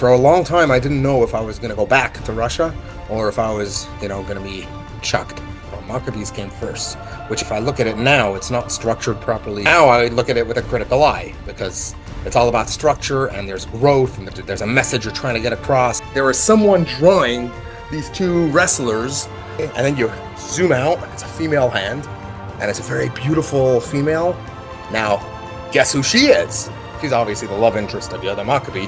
For a long time, I didn't know if I was going to go back to Russia or if I was, going to be chucked. Well, Maccabees came first, which if I look at it now, it's not structured properly. Now I look at it with a critical eye because it's all about structure and there's growth and there's a message you're trying to get across. There is someone drawing these two wrestlers, and then you zoom out, it's a female hand, and it's a very beautiful female. Now, guess who she is? She's obviously the love interest of the other Maccabee,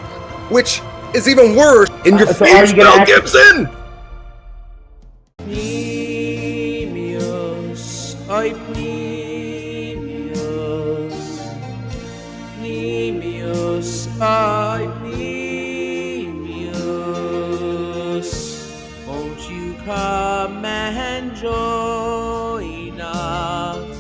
which is even worse in your face, Mel Gibson! Plemius, I plemius, plemius, I plemius, won't you come and join us?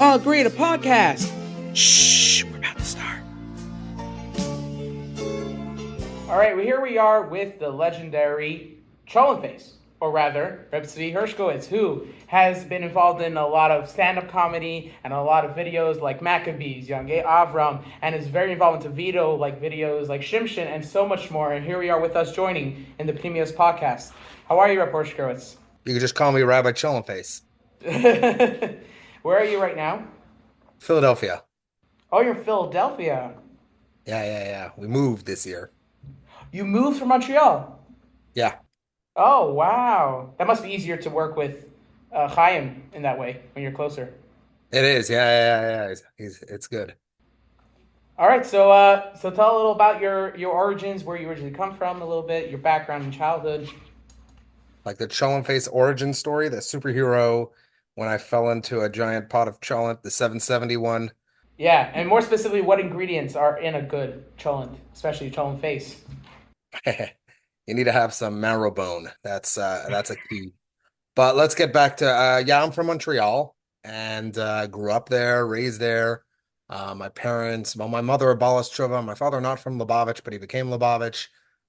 Oh, great, a podcast. Shh, we're about to start. All right, well, here we are with the legendary Cholent Face, or rather, Reb Zvi Hershkowitz, who has been involved in a lot of stand-up comedy and a lot of videos like Maccabees, Yangei Avram, and is very involved into video, like videos like Shimshin, and so much more. And here we are with us joining in the Plemius podcast. How are you, Reb Hershkowitz? You can just call me Rabbi Cholent Face. Where are you right now? Philadelphia. Oh, you're in Philadelphia. Yeah. We moved this year. You moved from Montreal? Yeah. Oh, wow. That must be easier to work with Chaim in that way when you're closer. It is. Yeah. It's good. All right, so tell a little about your origins, where you originally come from, a little bit, your background and childhood. Like the Cholent Face origin story, the superhero when I fell into a giant pot of cholent, the 771. Yeah, and more specifically, what ingredients are in a good cholent, especially cholent face? You need to have some marrow bone. That's a key. But let's get back to I'm from Montreal and grew up there, raised there. My parents, my mother a Balas Tshuva, my father not from Lubavitch, but he became Lubavitch,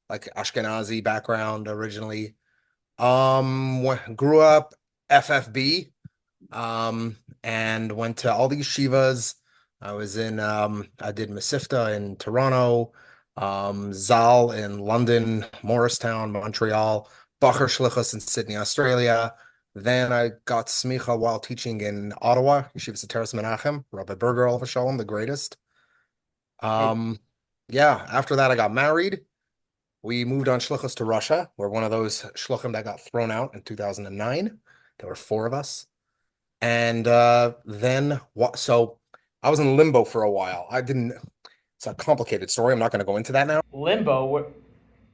like Ashkenazi background originally. Grew up FFB, and went to all these shivas. I was in I did Mesivta in Toronto, Zal in London, Morristown, Montreal, Bacher Shlichus in Sydney, Australia. Then I got smicha while teaching in Ottawa, Yeshiva Teres Menachem, Rabbi Berger Olav Shalom, the greatest. After that I got married. We moved on shlichus to Russia. We're one of those shluchim that got thrown out in 2009. There were 4 of us. And so I was in limbo for a while. It's a complicated story. I'm not going to go into that now. Limbo, what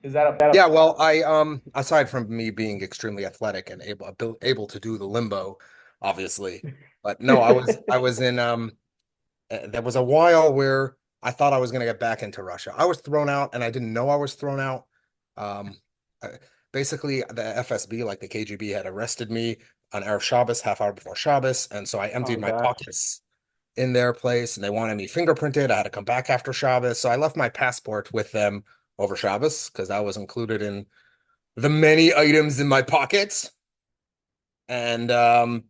is that? Yeah, well, I aside from me being extremely athletic and able to do the limbo, obviously, but no, I was in there was a while where I thought I was going to get back into Russia. I was thrown out, and I didn't know I was thrown out. Basically, the FSB, like the KGB, had arrested me on Erev Shabbos, half hour before Shabbos, and so I emptied my pockets in their place, and they wanted me fingerprinted. I had to come back after Shabbos, so I left my passport with them over Shabbos because that was included in the many items in my pockets. And the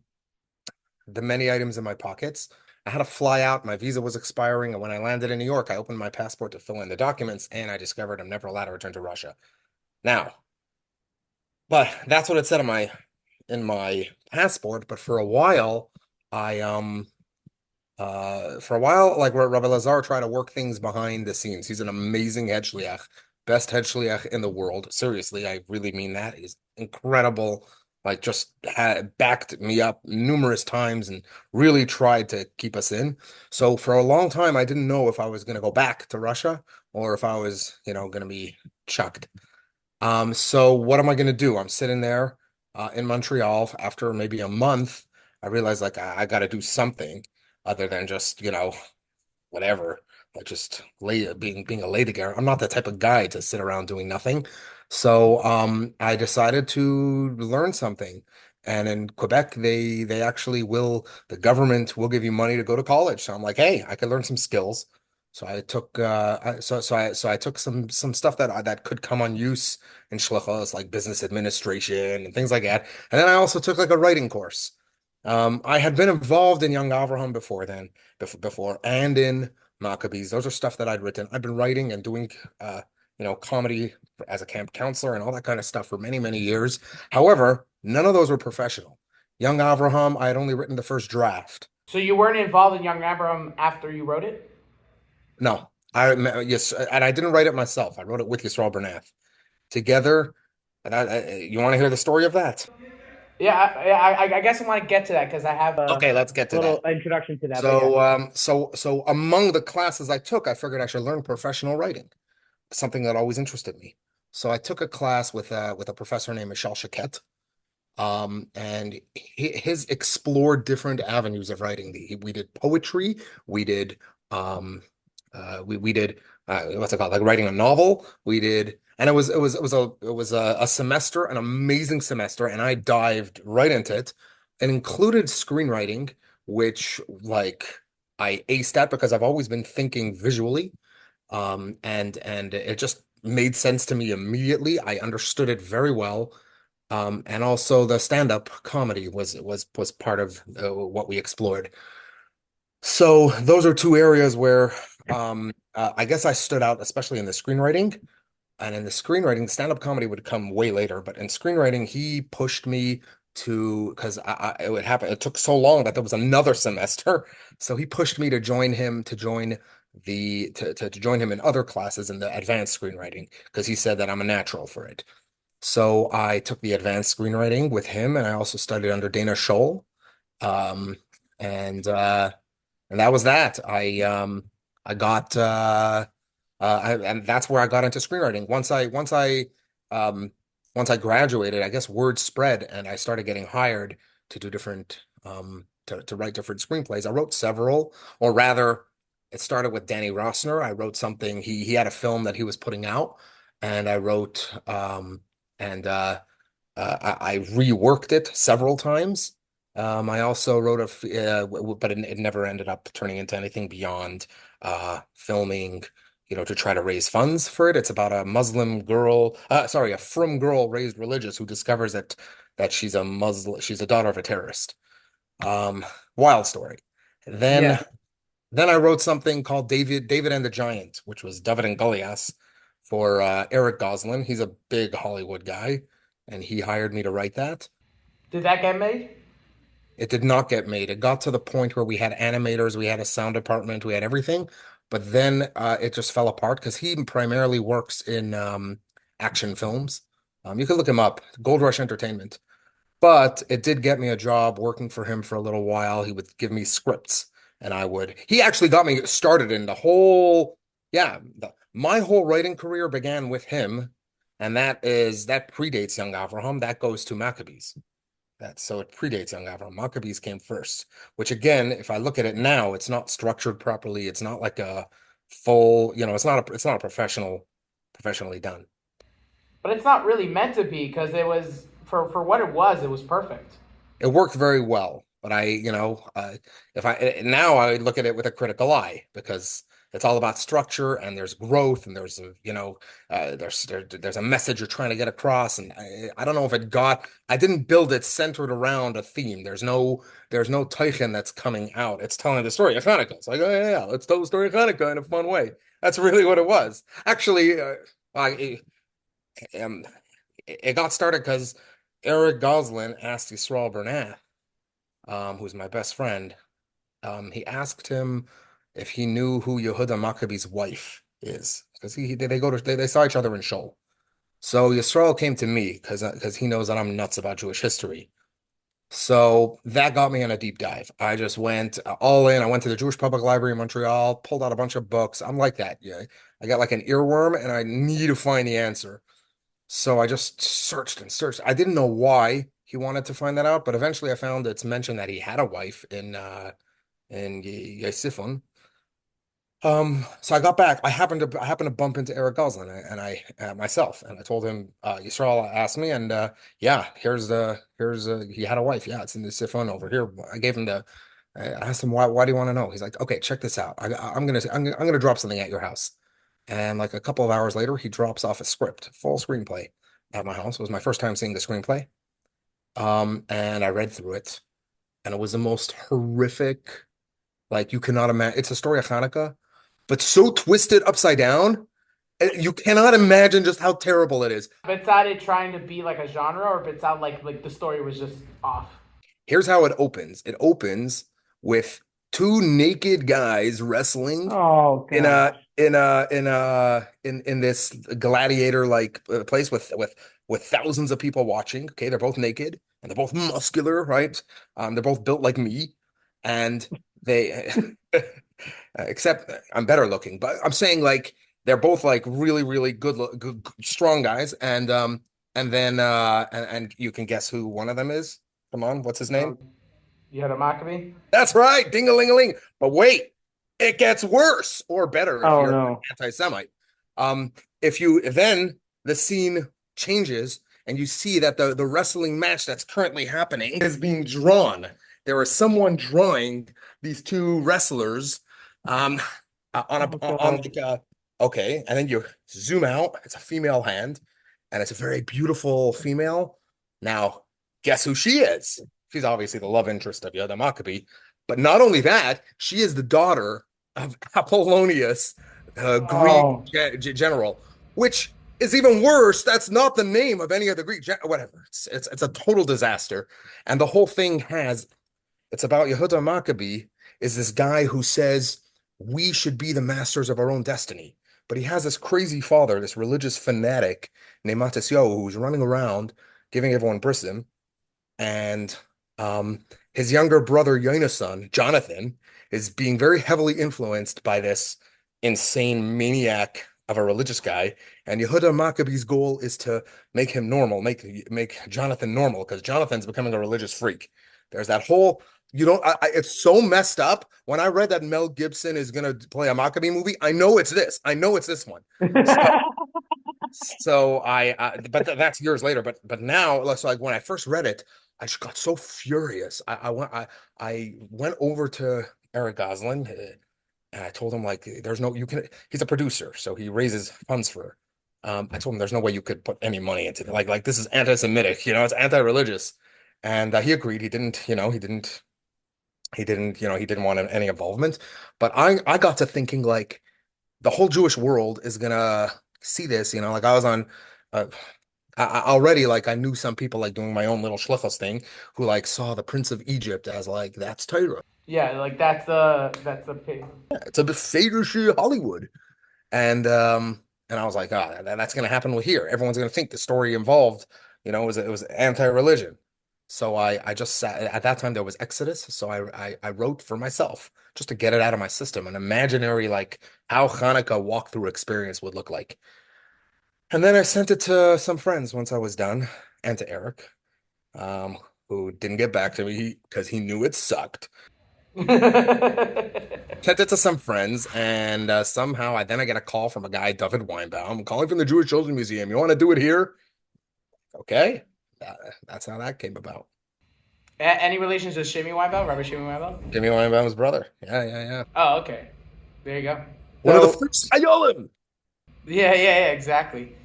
many items in my pockets, I had to fly out. My visa was expiring, and when I landed in New York, I opened my passport to fill in the documents, and I discovered I'm never allowed to return to Russia. Now, but that's what it said in my passport. But for a while, like Rabbi Lazar tried to work things behind the scenes. He's an amazing head shliach, best head shliach in the world. Seriously, I really mean that. He's incredible. Like, just backed me up numerous times and really tried to keep us in. So for a long time, I didn't know if I was going to go back to Russia or if I was, going to be chucked. So what am I going to do? I'm sitting there in Montreal. After maybe a month, I realized like I got to do something other than just, whatever. Like just being a lady girl. I'm not the type of guy to sit around doing nothing. So I decided to learn something. And in Quebec, they actually the government will give you money to go to college. So I'm like, hey, I could learn some skills. So I took I took some stuff that could come on use in shlichus, like business administration and things like that. And then I also took like a writing course. I had been involved in Young Avraham before, and in Maccabees. Those are stuff that I'd written. I've been writing and doing, comedy as a camp counselor and all that kind of stuff for many, many years. However, none of those were professional. Young Avraham, I had only written the first draft. So you weren't involved in Young Abraham after you wrote it? No, yes, and I didn't write it myself. I wrote it with Yisrael Bernath together. And you want to hear the story of that? Yeah, I guess I want to get to that because I have a Okay, let's get to little that. introduction to that. But yeah, So among the classes I took, I figured I should learn professional writing, something that always interested me. So I took a class with a professor named Michel Chaquet, and his explored different avenues of writing. We did poetry, we did we did what's it called, like writing a novel. We did, and it was a semester, an amazing semester, and I dived right into it. It included screenwriting, which like I aced at because I've always been thinking visually. And it just made sense to me immediately. I understood it very well. And also the stand-up comedy was part of what we explored. So those are two areas where I guess I stood out, especially in the screenwriting. And in the screenwriting, stand-up comedy would come way later, but in screenwriting, he pushed me to because it would happen. It took so long that there was another semester, so he pushed me to join him to join him in other classes in the advanced screenwriting because he said that I'm a natural for it. So I took the advanced screenwriting with him, and I also studied under Dana Scholl. Um, and and that was that. I got and that's where I got into screenwriting. Um once I graduated, I guess word spread and I started getting hired to do different to write different screenplays. I wrote several, or rather, it started with Danny Rossner. I wrote something. He had a film that he was putting out, and I wrote and I reworked it several times. I also wrote but it never ended up turning into anything beyond filming, to try to raise funds for it. It's about a Muslim girl, sorry, a frum girl raised religious who discovers that she's a Muslim, she's a daughter of a terrorist. Um, Wild story. Then yeah. then I wrote something called David and the Giant, which was David and Goliath for Eric Goslin. He's a big Hollywood guy, and he hired me to write that. Did that get made? It did not get made. It got to the point where we had animators, we had a sound department, we had everything, but then it just fell apart because he primarily works in action films. You can look him up, Gold Rush Entertainment. But it did get me a job working for him for a little while. He would give me scripts, and he actually got me started in yeah, my whole writing career began with him, and that predates Young Avraham. That goes to Maccabees. So it predates Young Avraham. Maccabees came first, which again, if I look at it now, it's not structured properly. It's not like a full, it's not a professionally done. But it's not really meant to be because it was for what it was perfect. It worked very well, but if now I look at it with a critical eye because it's all about structure and there's growth and there's a message you're trying to get across, and I don't know if I didn't build it centered around a theme. There's no Teichen that's coming out. It's telling the story of Hanukkah. It's like, oh yeah, let's tell the story of Hanukkah in a fun way. That's really what it was. Actually, I um, it got started because Eric Goslin asked Yisrael Bernath, who's my best friend, he asked him if he knew who Yehuda Maccabee's wife is, because they saw each other in Shul. So Yisrael came to me because he knows that I'm nuts about Jewish history. So that got me on a deep dive. I just went all in. I went to the Jewish Public Library in Montreal, pulled out a bunch of books. I'm like that. Yeah, I got like an earworm, and I need to find the answer. So I just searched and searched. I didn't know why he wanted to find that out, but eventually I found it's mentioned that he had a wife in Yesifon. So I got back. I happened to bump into Eric Goslin and I myself, and I told him Yisrael asked me, and yeah, he had a wife. Yeah, it's in the Sifon over here. I gave him I asked him why do you want to know? He's like, okay, check this out. I'm gonna drop something at your house. And like a couple of hours later, he drops off a script, full screenplay at my house. It was my first time seeing the screenplay. And I read through it. and it was the most horrific. Like you cannot imagine. It's a story of Chanukah, but so twisted upside down. You cannot imagine just how terrible it is. Bitsade trying to be like a genre, or Bitsade like the story was just off. Here's how it opens. It opens with two naked guys wrestling Oh in a gosh. in this gladiator like place with thousands of people watching. Okay, they're both naked and they're both muscular, right? They're both built like me, and they except I'm better looking, but I'm saying like they're both like really good, strong guys, and then and you can guess who one of them is. Come on, what's his name? Oh, you had a Maccabee? That's right, ding-a-ling-a-ling. But wait, it gets worse or better if Oh you're an no. anti-Semite. If you then the scene changes and you see that the wrestling match that's currently happening is being drawn. There is someone drawing these two wrestlers um on Oh on god. like a okay, and then you zoom out, it's a female hand, and it's a very beautiful female. Now, guess who she is? She's obviously the love interest of Yoda Maccabee. But not only that, she is the daughter of Apollonius, Greek Oh. general, which is even worse. That's not the name of any of the whatever. It's a total disaster. And the whole thing has it's about Yehuda Maccabee is this guy who says we should be the masters of our own destiny. But he has this crazy father, this religious fanatic named Matisyahu, who's running around giving everyone brism and um, his younger brother Yonason, Jonathan, is being very heavily influenced by this insane maniac of a religious guy. And Yehuda Maccabee's goal is to make him normal, make Jonathan normal, because Jonathan's becoming a religious freak. There's that whole you don't. It's so messed up. When I read that Mel Gibson is gonna play a Maccabee movie, I know it's this. I know it's this one. So but that's years later. But now, so like when I first read it, I just got so furious. I went over to Eric Goslin and I told him like, there's no you can. He's a producer, so he raises funds for. I told him there's no way you could put any money into it. Like this is anti-Semitic, it's anti-religious, and he agreed. He didn't want any involvement. But I got to thinking like the whole Jewish world is gonna see this, like I was on uh, already like I knew some people like doing my own little shlichus thing who like saw the Prince of Egypt as like that's Torah. Yeah, like that's the pig. Yeah, it's a befedersche Hollywood. And I was like, that's gonna happen with here. Everyone's gonna think the story involved, it was anti-religion. So I just sat at that time there was Exodus, so I wrote for myself just to get it out of my system, an imaginary like how Hanukkah walkthrough experience would look like. And then I sent it to some friends once I was done, and to Eric, who didn't get back to me because he knew it sucked. Sent it to some friends, and somehow I get a call from a guy, David Weinbaum, calling from the Jewish Children's Museum. You want to do it here? Okay, that, that's how that came about. Any relations to Shimi Weinbaum, Rabbi Shimi Weinbaum? Jimmy Weinbaum's brother. Yeah, yeah, yeah. Oh, okay. There you go. One of the So first Hayolim. yeah, exactly.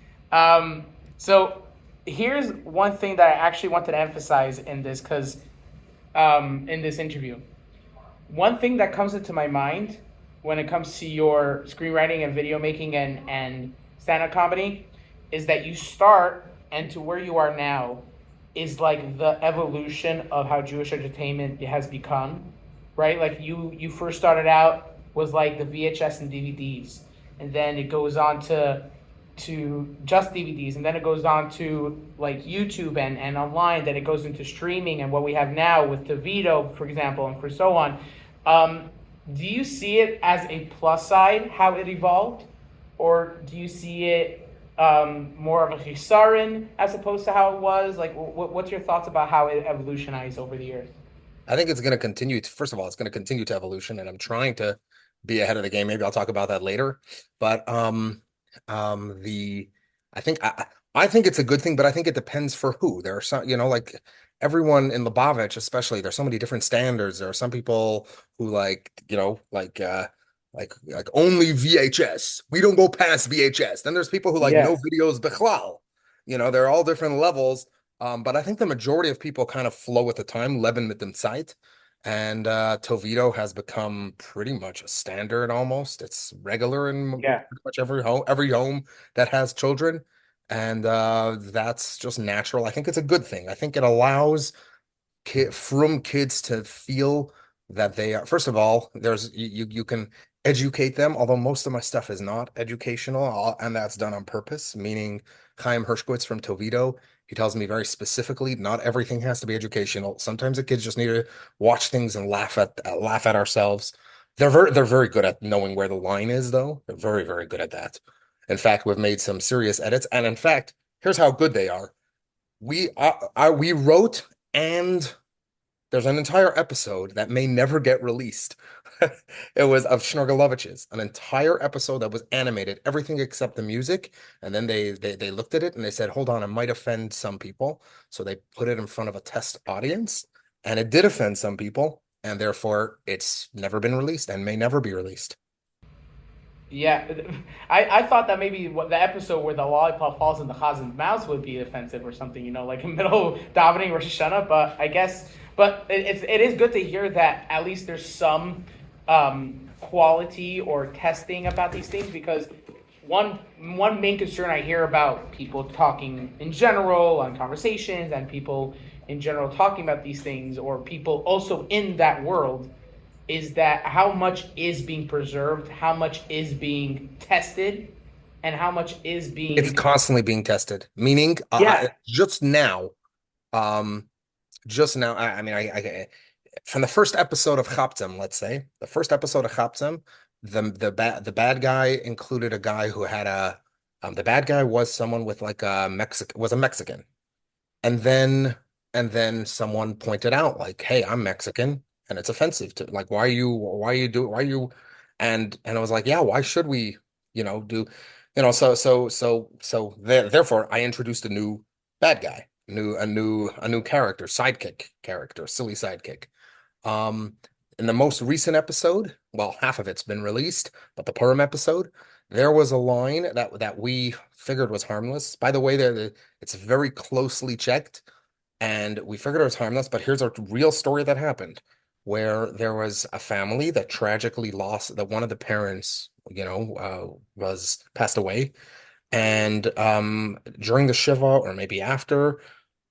So here's one thing that I actually wanted to emphasize in this, because in this interview, one thing that comes into my mind when it comes to your screenwriting and video making and stand-up comedy is that you start and to where you are now is like the evolution of how Jewish entertainment has become, right? Like you first started out was like the VHS and DVDs, and then it goes on to just DVDs, and then it goes on to like YouTube and online. Then it goes into streaming and what we have now with the Vito, for example, and for so on. Do you see it as a plus side how it evolved, or do you see it more of a chisaron as opposed to how it was? Like, what's your thoughts about how it evolutionized over the years? I think it's going to continue to, first of all, it's going to continue to evolution, and I'm trying to be ahead of the game. Maybe I'll talk about that later. But the I think I think it's a good thing, but I think it depends for who. There are some, like everyone in Lubavitch, especially, there's so many different standards. There are some people who like only VHS. We don't go past VHS. Then there's people who like no Yes. videos bichlal. They're all different levels. But I think the majority of people kind of flow with the time, Leben mit dem Zeit. And Tovito has become pretty much a standard almost. It's regular in Yeah. pretty much every home that has children. And that's just natural. I think it's a good thing. I think it allows from kids to feel that they are, first of all, there's you can educate them, although most of my stuff is not educational, and that's done on purpose, meaning Chaim Hershkowitz from Tovito, he tells me very specifically, not everything has to be educational. Sometimes the kids just need to watch things and laugh at ourselves. They're very good at knowing where the line is, though. They're very, very good at that. In fact, we've made some serious edits, and in fact, here's how good they are. We wrote, and there's an entire episode that may never get released. It was of Schnorgalovich's, an entire episode that was animated, everything except the music. And then they looked at it and they said, "Hold on, it might offend some people." So they put it in front of a test audience, and it did offend some people, and therefore it's never been released and may never be released. Yeah, I thought that maybe what the episode where the lollipop falls in the chazan's mouth would be offensive or something, like in middle of davening or Hashanah. But I guess, but it is good to hear that at least there's some quality or testing about these things, because one main concern I hear about people talking in general on conversations and people in general talking about these things, or people also in that world, is that how much is being preserved, how much is being tested, and how much is It's being. constantly being tested, meaning Yeah. um, just now, I mean, from the first episode of Chaptem, let's say, the first episode of Chaptem, the bad guy included a guy who had the bad guy was someone with like a Mexican. And then someone pointed out like, "Hey, I'm Mexican and it's offensive to like why are you and I was like, "Yeah, why should we, do therefore I introduced a new bad guy, a new character, sidekick character, silly sidekick. Um, in the most recent episode, well, half of it's been released, but the Purim episode, there was a line that we figured was harmless. By the way, it's very closely checked, and we figured it was harmless. But here's a real story that happened, where there was a family that tragically lost that one of the parents, was passed away, and during the Shiva or maybe after,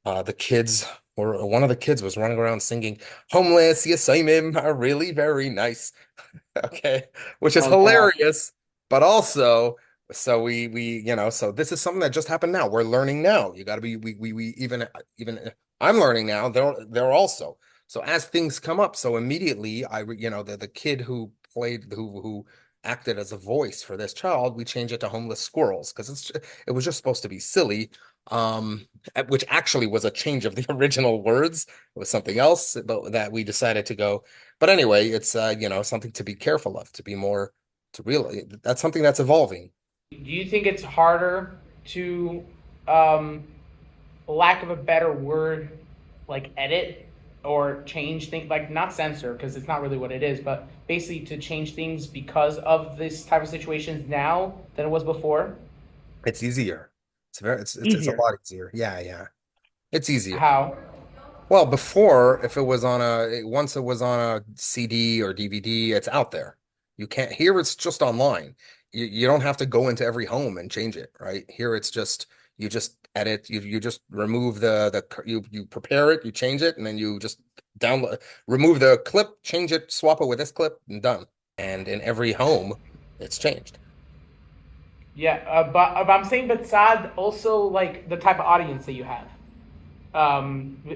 the kids or one of the kids was running around singing "Homeless Yasaimim are really very nice." Okay, which is Oh God. hilarious, but also so this is something that just happened now. We're learning now. You got to be we even I'm learning now. They're also so as things come up. So immediately the kid who played who acted as a voice for this child, we change it to homeless squirrels because it was just supposed to be silly. Which actually was a change of the original words. It was something else, but that we decided to go. But anyway, it's something to be careful of, to be more to really that's something that's evolving. Do you think it's harder to, um, lack of a better word, like edit or change things, like not censor because it's not really what it is, but basically to change things because of this type of situations now than it was before? It's easier. It's a Easier. lot easier. Yeah, yeah. It's easier. How? Well, before, if it was once it was on a CD or DVD, it's out there. You can't, here it's just online. You don't have to go into every home and change it, right? Here it's just, you just edit, you just remove you prepare it, you change it, and then you just remove the clip, change it, swap it with this clip, and done. And in every home, it's changed. Yeah, but I'm saying, but sad also like the type of audience that you have.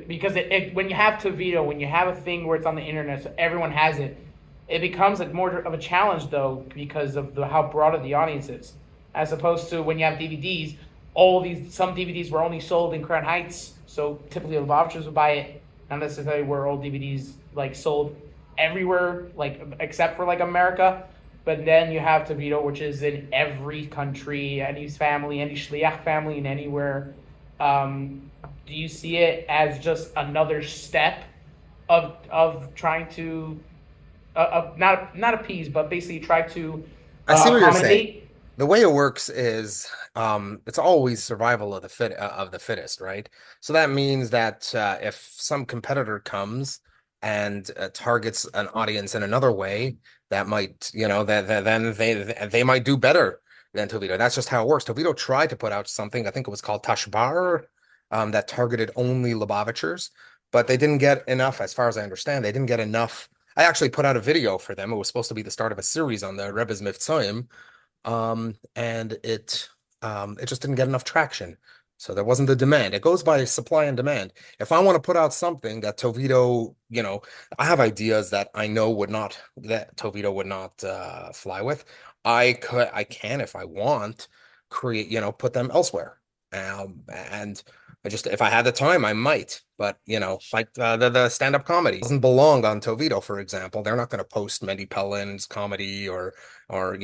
Because when you have to veto, when you have a thing where it's on the internet, so everyone has it, it becomes like more of a challenge though because of how broad the audience is, as opposed to when you have DVDs. Some DVDs were only sold in Crown Heights, so typically the vouchers would buy it. Not necessarily where old DVDs like sold everywhere, like except for like America. But then you have Tavito, which is in every country, any family, any shliach family, in anywhere. Do you see it as just another step of trying to not appease, but basically try to I see what you're saying. accommodate? The way it works is it's always survival of the fittest, right? So that means that if some competitor comes and targets an audience in another way, that might, then they might do better than Toledo. That's just how it works. Toledo tried to put out something, I think it was called Tashbar, that targeted only Lubavitchers, but they didn't get enough, as far as I understand, they didn't get enough. I actually put out a video for them. It was supposed to be the start of a series on the Rebbe's Mivtzoim, and it just didn't get enough traction. So there wasn't the demand. It goes by supply and demand. If I want to put out something that Tovito, I have ideas that I know that Tovito would not fly with. I can, if I want, create, put them elsewhere. And if I had the time, I might. But like the stand-up comedy doesn't belong on Tovito, for example. They're not going to post Mendy Pellin's comedy or Ellie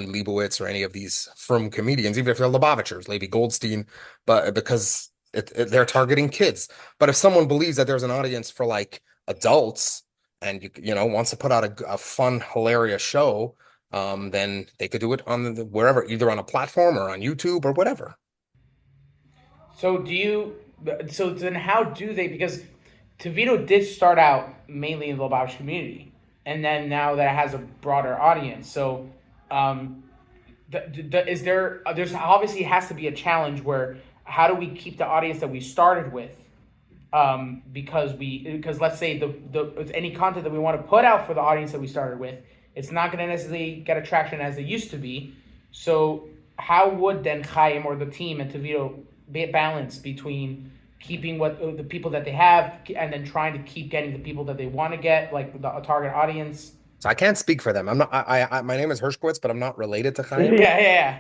Leibovitz or any of these from comedians, even if they're Lubavitchers, Levi Goldstein, but because they're targeting kids. But if someone believes that there's an audience for like adults and wants to put out a fun, hilarious show, then they could do it on wherever, either on a platform or on YouTube or whatever. So do you? So then, how do they? Because Tavito did start out mainly in the Lubavitch community, and then now that it has a broader audience. So, um, is there? There's obviously has to be a challenge where how do we keep the audience that we started with? Because let's say the any content that we want to put out for the audience that we started with, it's not going to necessarily get attraction as it used to be. So how would then Chaim or the team and Tavito be balance between keeping what the people that they have and then trying to keep getting the people that they want to get, like the target audience? So I can't speak for them. I'm not. My name is Hershkowitz, but I'm not related to Yeah, Chaim. yeah.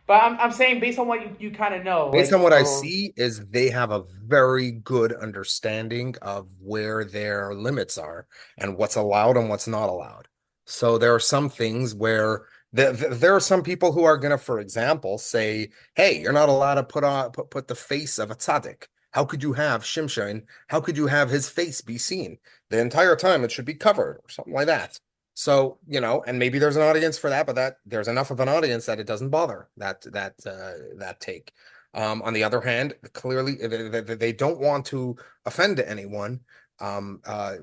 But I'm saying based on what you kind of know, Based like on what I or see, is they have a very good understanding of where their limits are and what's allowed and what's not allowed. So there are some things where there are some people who are gonna, for example, say, "Hey, you're not allowed to put the face of a tzaddik. How could you have Shimshon? How could you have his face be seen the entire time? It should be covered or something like that." So, and maybe there's an audience for that, but that there's enough of an audience that it doesn't bother that take. On the other hand, clearly they don't want to offend anyone. Um, uh,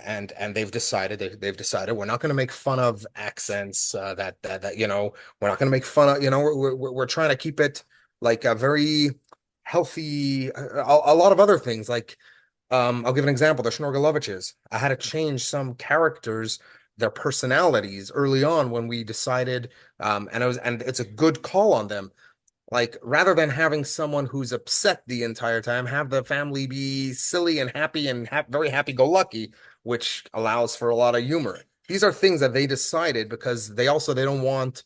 and they've decided we're not going to make fun of accents. We're not going to make fun of, we're trying to keep it like a very healthy. A lot of other things like I'll give an example. The Schnorgaloviches. I had to change some characters, their personalities early on when we decided, and it's a good call on them. Like rather than having someone who's upset the entire time, have the family be silly and happy and very happy-go-lucky, which allows for a lot of humor. These are things that they decided because they don't want,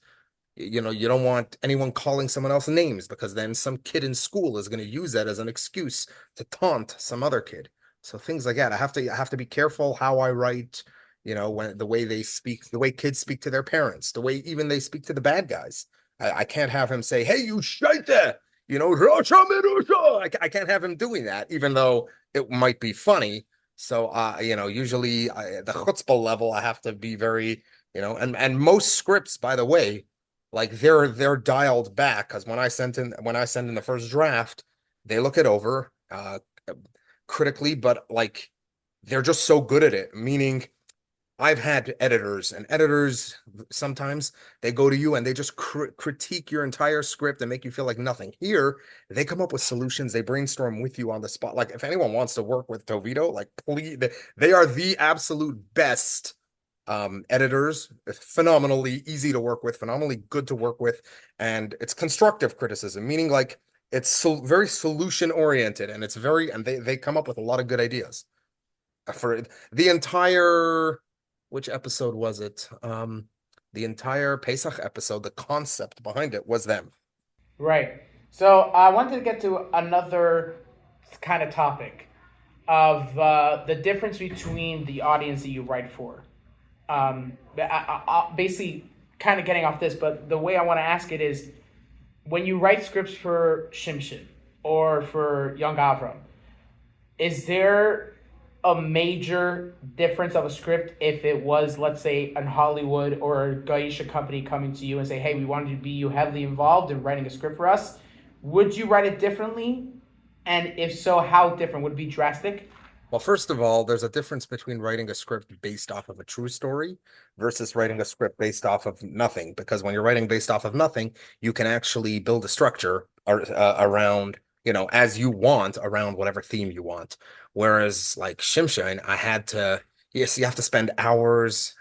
you don't want anyone calling someone else names because then some kid in school is going to use that as an excuse to taunt some other kid. So things like that. I have to be careful how I write, when the way they speak, the way kids speak to their parents, the way even they speak to the bad guys. I can't have him say, "Hey, you shaita," Rocha Merusha. I can't have him doing that, even though it might be funny. So, usually the chutzpah level, I have to be very, and most scripts, by the way, like they're dialed back because when I send in the first draft, they look it over critically, but like they're just so good at it. Meaning, I've had editors, and editors sometimes they go to you and they just critique your entire script and make you feel like nothing. Here, they come up with solutions. They brainstorm with you on the spot. Like if anyone wants to work with Tovito, like please, they are the absolute best editors. Phenomenally easy to work with, phenomenally good to work with, and it's constructive criticism, meaning like it's very solution oriented, and they come up with a lot of good ideas for the entire, which episode was it? The entire Pesach episode, the concept behind it was them. right. So I wanted to get to another kind of topic of the difference between the audience that you write for. Basically, kind of getting off this, but the way I want to ask it is when you write scripts for Shimshon or for Young Avram, is there a major difference of a script if it was, let's say, an Hollywood or a Gaisha company coming to you and say, hey, we wanted you to be you heavily involved in writing a script for us? Would you write it differently? And if so, how different? Would it be drastic? Well, first of all, there's a difference between writing a script based off of a true story versus writing a script based off of nothing. Because when you're writing based off of nothing, you can actually build a structure around, as you want around whatever theme you want. Whereas like Shimshine, yes, you have to spend hours.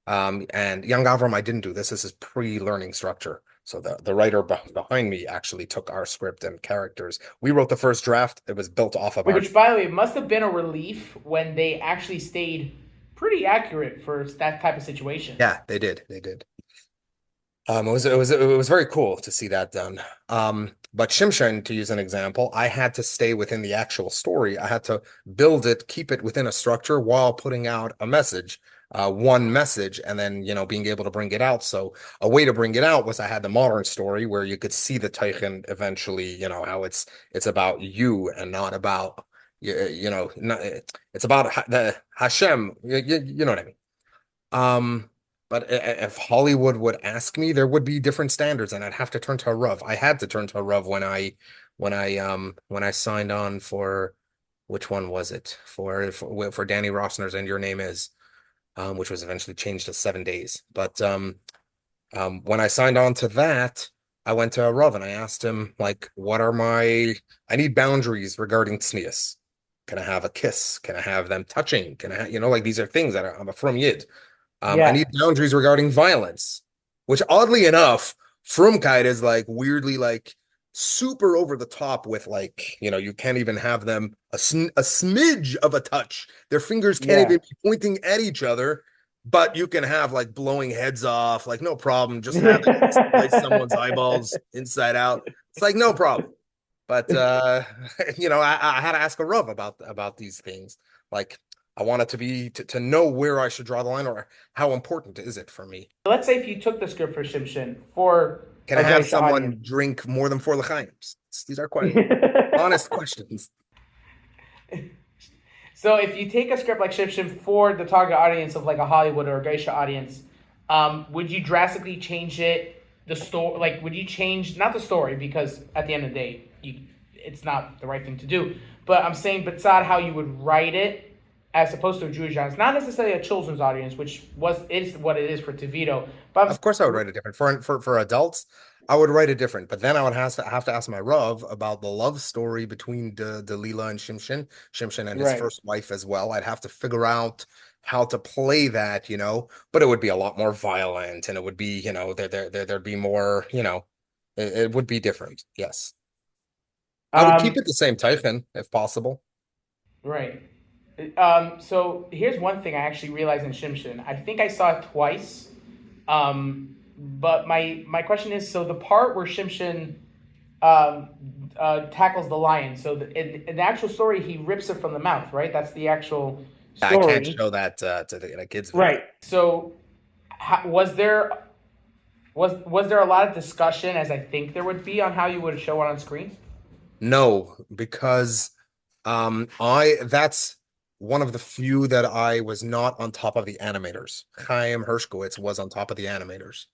And Young Avram, I didn't do this. This is pre-learning structure. So the writer behind me actually took our script and characters. We wrote the first draft. It was built off of our. Which, by the way, must have been a relief when they actually stayed pretty accurate for that type of situation. Yeah, they did. They did. It was very cool to see that done. But Shimshon, to use an example, I had to stay within the actual story. I had to build it, keep it within a structure while putting out a message, one message, and then being able to bring it out. So a way to bring it out was I had the modern story where you could see the Teichen eventually, how it's about you and not about not, it's about the Hashem. You know what I mean? But if Hollywood would ask me, there would be different standards, and I'd have to turn to a Rav. I had to turn to a Rav when I signed on for which one was it for Danny Rossner's and Your Name Is, which was eventually changed to 7 days. But when I signed on to that, I went to a Rav and I asked him like, I need boundaries regarding tznius. Can I have a kiss? Can I have them touching? Can I, like these are things that I'm a from Yid. I Yeah. need boundaries regarding violence, which oddly enough, Frumkeit is like weirdly like super over the top with like, you can't even have them a smidge of a touch. Their fingers can't Yeah. even be pointing at each other, but you can have like blowing heads off, like no problem. Just have it slice someone's eyeballs inside out. It's like no problem. But I had to ask a Rav about these things. Like I want it to be to know where I should draw the line or how important is it for me. Let's say if you took the script for Shimshin for Can I a have Gaisha audience. someone drink more than four l'chaims? These are quite honest questions. So if you take a script like Shimshin for the target audience of like a Hollywood or a Geisha audience, would you drastically change it? The story, like, would you change not the story because at the end of the day, it's not the right thing to do. But I'm saying, Batzad, how you would write it as opposed to a Jewish audience, not necessarily a children's audience, which is what it is for Tevito. But Of course, I would write it different for adults. I would write it different, but then I would have to ask my Rav about the love story between Delilah and Shimshin and his right. first wife as well. I'd have to figure out how to play that, but it would be a lot more violent, and it would be, there'd be more, it would be different. Yes, I would keep Um, it the same Teichen if possible. right. So here's one thing I actually realized in Shimshin. I think I saw it twice. But my question is, so the part where Shimshin tackles the lion, so in the actual story, he rips it from the mouth, right? That's the actual I can't story. show that to in a kid's video. Right. So was there a lot of discussion, as I think there would be, on how you would show it on screen? No, because I that's one of the few that I was not on top of the animators. Chaim Hershkowitz was on top of the animators.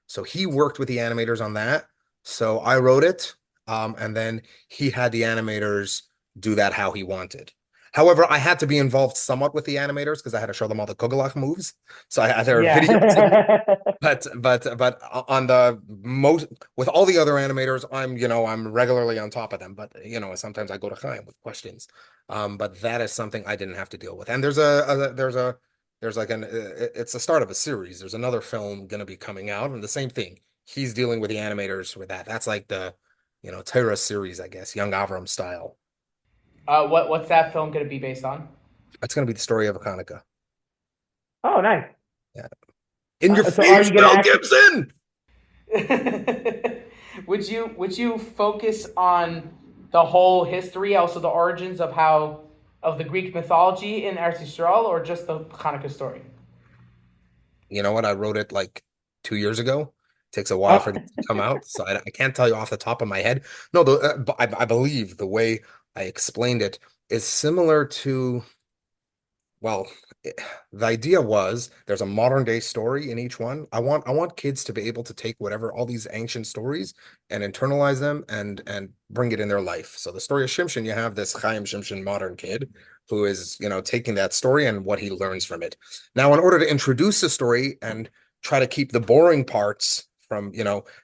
So he worked with the animators on that. So I wrote it, and then he had the animators do that how he wanted. However, I had to be involved somewhat with the animators because I had to show them all the Kogalach moves. So there are videos of me, Yeah. but on the most with all the other animators, I'm regularly on top of them. But sometimes I go to Chaim with questions. But that is something I didn't have to deal with. And there's like it's the start of a series. There's another film going to be coming out, and the same thing. He's dealing with the animators with that. That's like the Torah series, I guess, Young Avram style. What's that film going to be based on? That's going to be the story of Chanukah. Oh, nice. Yeah. In your So are face, you going to Mel actually? Gibson. Would you focus on the whole history, also the origins of how of the Greek mythology in Eretz Yisrael, or just the Hanukkah story? You know what? I wrote it like 2 years ago. Takes a while Oh, for it to come out, so I can't tell you off the top of my head. No, I believe the way I explained it is similar to well, the idea was there's a modern day story in each one. I want kids to be able to take whatever all these ancient stories and internalize them and bring it in their life. So the story of Shimshon, you have this Chaim Shimshon modern kid who is, taking that story and what he learns from it. Now, in order to introduce the story and try to keep the boring parts from,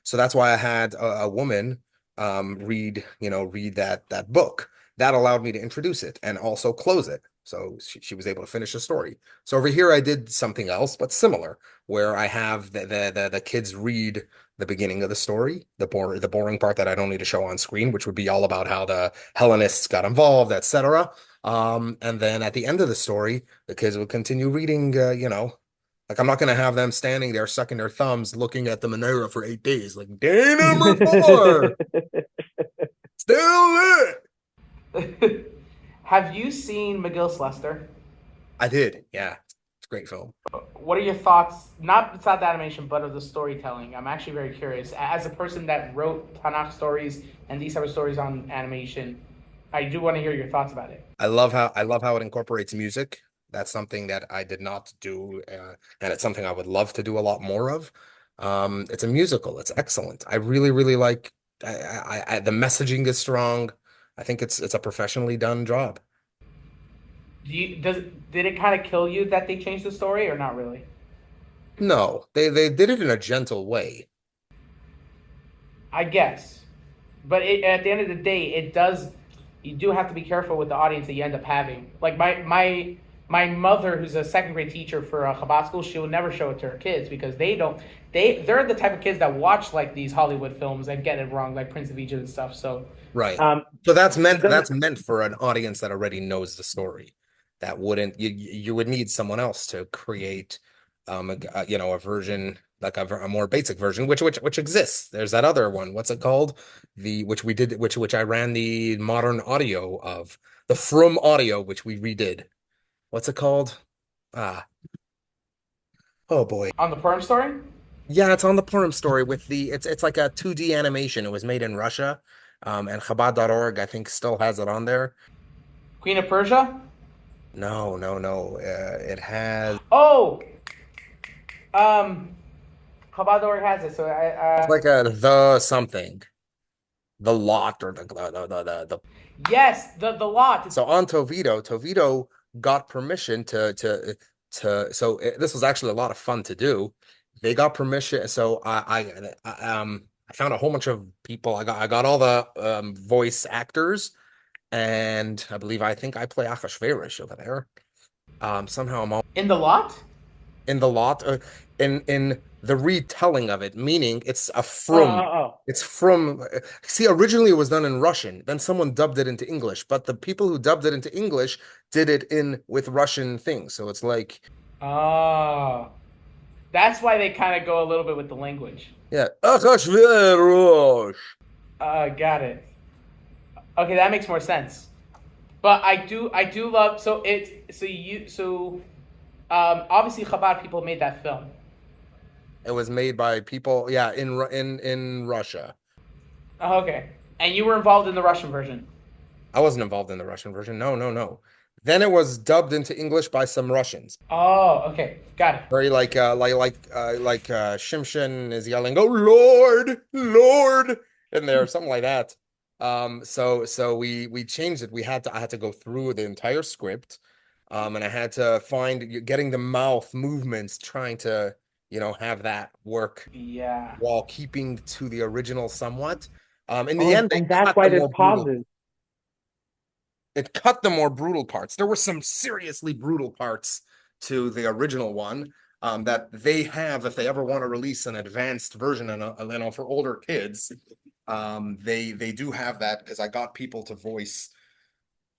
so that's why I had a woman read that book. That allowed me to introduce it and also close it. So she was able to finish the story. So over here, I did something else, but similar, where I have the kids read the beginning of the story, the boring part that I don't need to show on screen, which would be all about how the Hellenists got involved, etc. And then at the end of the story, the kids would continue reading. Like I'm not going to have them standing there sucking their thumbs, looking at the menorah for 8 days. Like day number four, still lit. Have you seen McGill's Lester? I did. Yeah, it's a great film. What are your thoughts? Not the animation, but of the storytelling. I'm actually very curious. As a person that wrote Tanakh stories and these type of stories on animation, I do want to hear your thoughts about it. I love how it incorporates music. That's something that I did not do, and it's something I would love to do a lot more of. It's a musical. It's excellent. I really, really like. The messaging is strong. I think it's a professionally done job. Did it kind of kill you that they changed the story or not really? No, they did it in a gentle way. I guess, but at the end of the day, it does. You do have to be careful with the audience that you end up having. Like my mother, who's a second grade teacher for a Chabad school, she will never show it to her kids because they don't. They're the type of kids that watch like these Hollywood films and get it wrong, like Prince of Egypt and stuff. So, Right. um, So that's meant does that's meant for an audience that already knows the story. That wouldn't you would need someone else to create a version like a more basic version which exists. There's that other one. What's it called? The which we did which I ran the modern audio of the From audio which we redid. What's it called? Ah, oh boy. on the Purim story, Yeah, it's on the Purim story with the it's like a 2D animation. It was made in Russia. And Chabad.org, I think, still has it on there. Queen of Persia. No, no, no. It has Oh, um, Chabad has it. So it's like a the something, the lot or the. yes, the lot. So on Tovito got permission this was actually a lot of fun to do. They got permission, so I found a whole bunch of people. I got all the voice actors, and I think I play Achashverosh over there. Somehow I'm all In the lot? in the lot in the retelling of it, meaning Oh, oh, oh. it's from see, originally it was done in Russian, then someone dubbed it into English, but the people who dubbed it into English did it in with Russian things, so it's like Oh. That's why they kind of go a little bit with the language. yeah, Achashverosh. Got it. Okay, that makes more sense. But I do love obviously Chabad people made that film. It was made by people, yeah, in Russia. Oh, okay, and you were involved in the Russian version. I wasn't involved in the Russian version. No, no, no. Then it was dubbed into English by some Russians. Oh, okay, got it. Very Shimshon is yelling, "Oh Lord, Lord," in there, something like that. So we changed it. I had to go through the entire script, and I had to find getting the mouth movements, trying to, have that work Yeah. while keeping to the original somewhat. In Oh, the end, they and that's cut why the there's more brutal. pauses. It cut the more brutal parts. There were some seriously brutal parts to the original one that they have if they ever want to release an advanced version and for older kids. They do have that because I got people to voice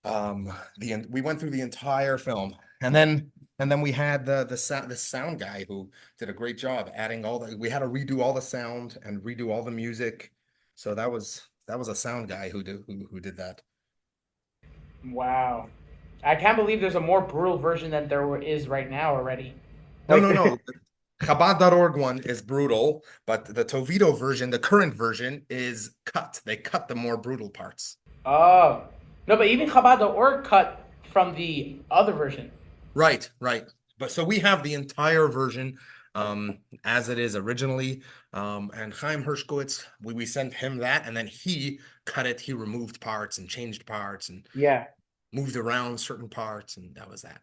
we went through the entire film and then we had the sound guy who did a great job adding we had to redo all the sound and redo all the music. So that was a sound guy who did that. Wow. I can't believe there's a more brutal version than is right now already. No, Like, no, no. Chabad.org one is brutal, but the Tovito version, the current version, is cut. They cut the more brutal parts. oh. No, but even Chabad.org cut from the other version. Right, right. But so we have the entire version as it is originally. And Chaim Hershkowitz, we sent him that, and then he cut it. He removed parts and changed parts and Yeah. moved around certain parts, and that was that.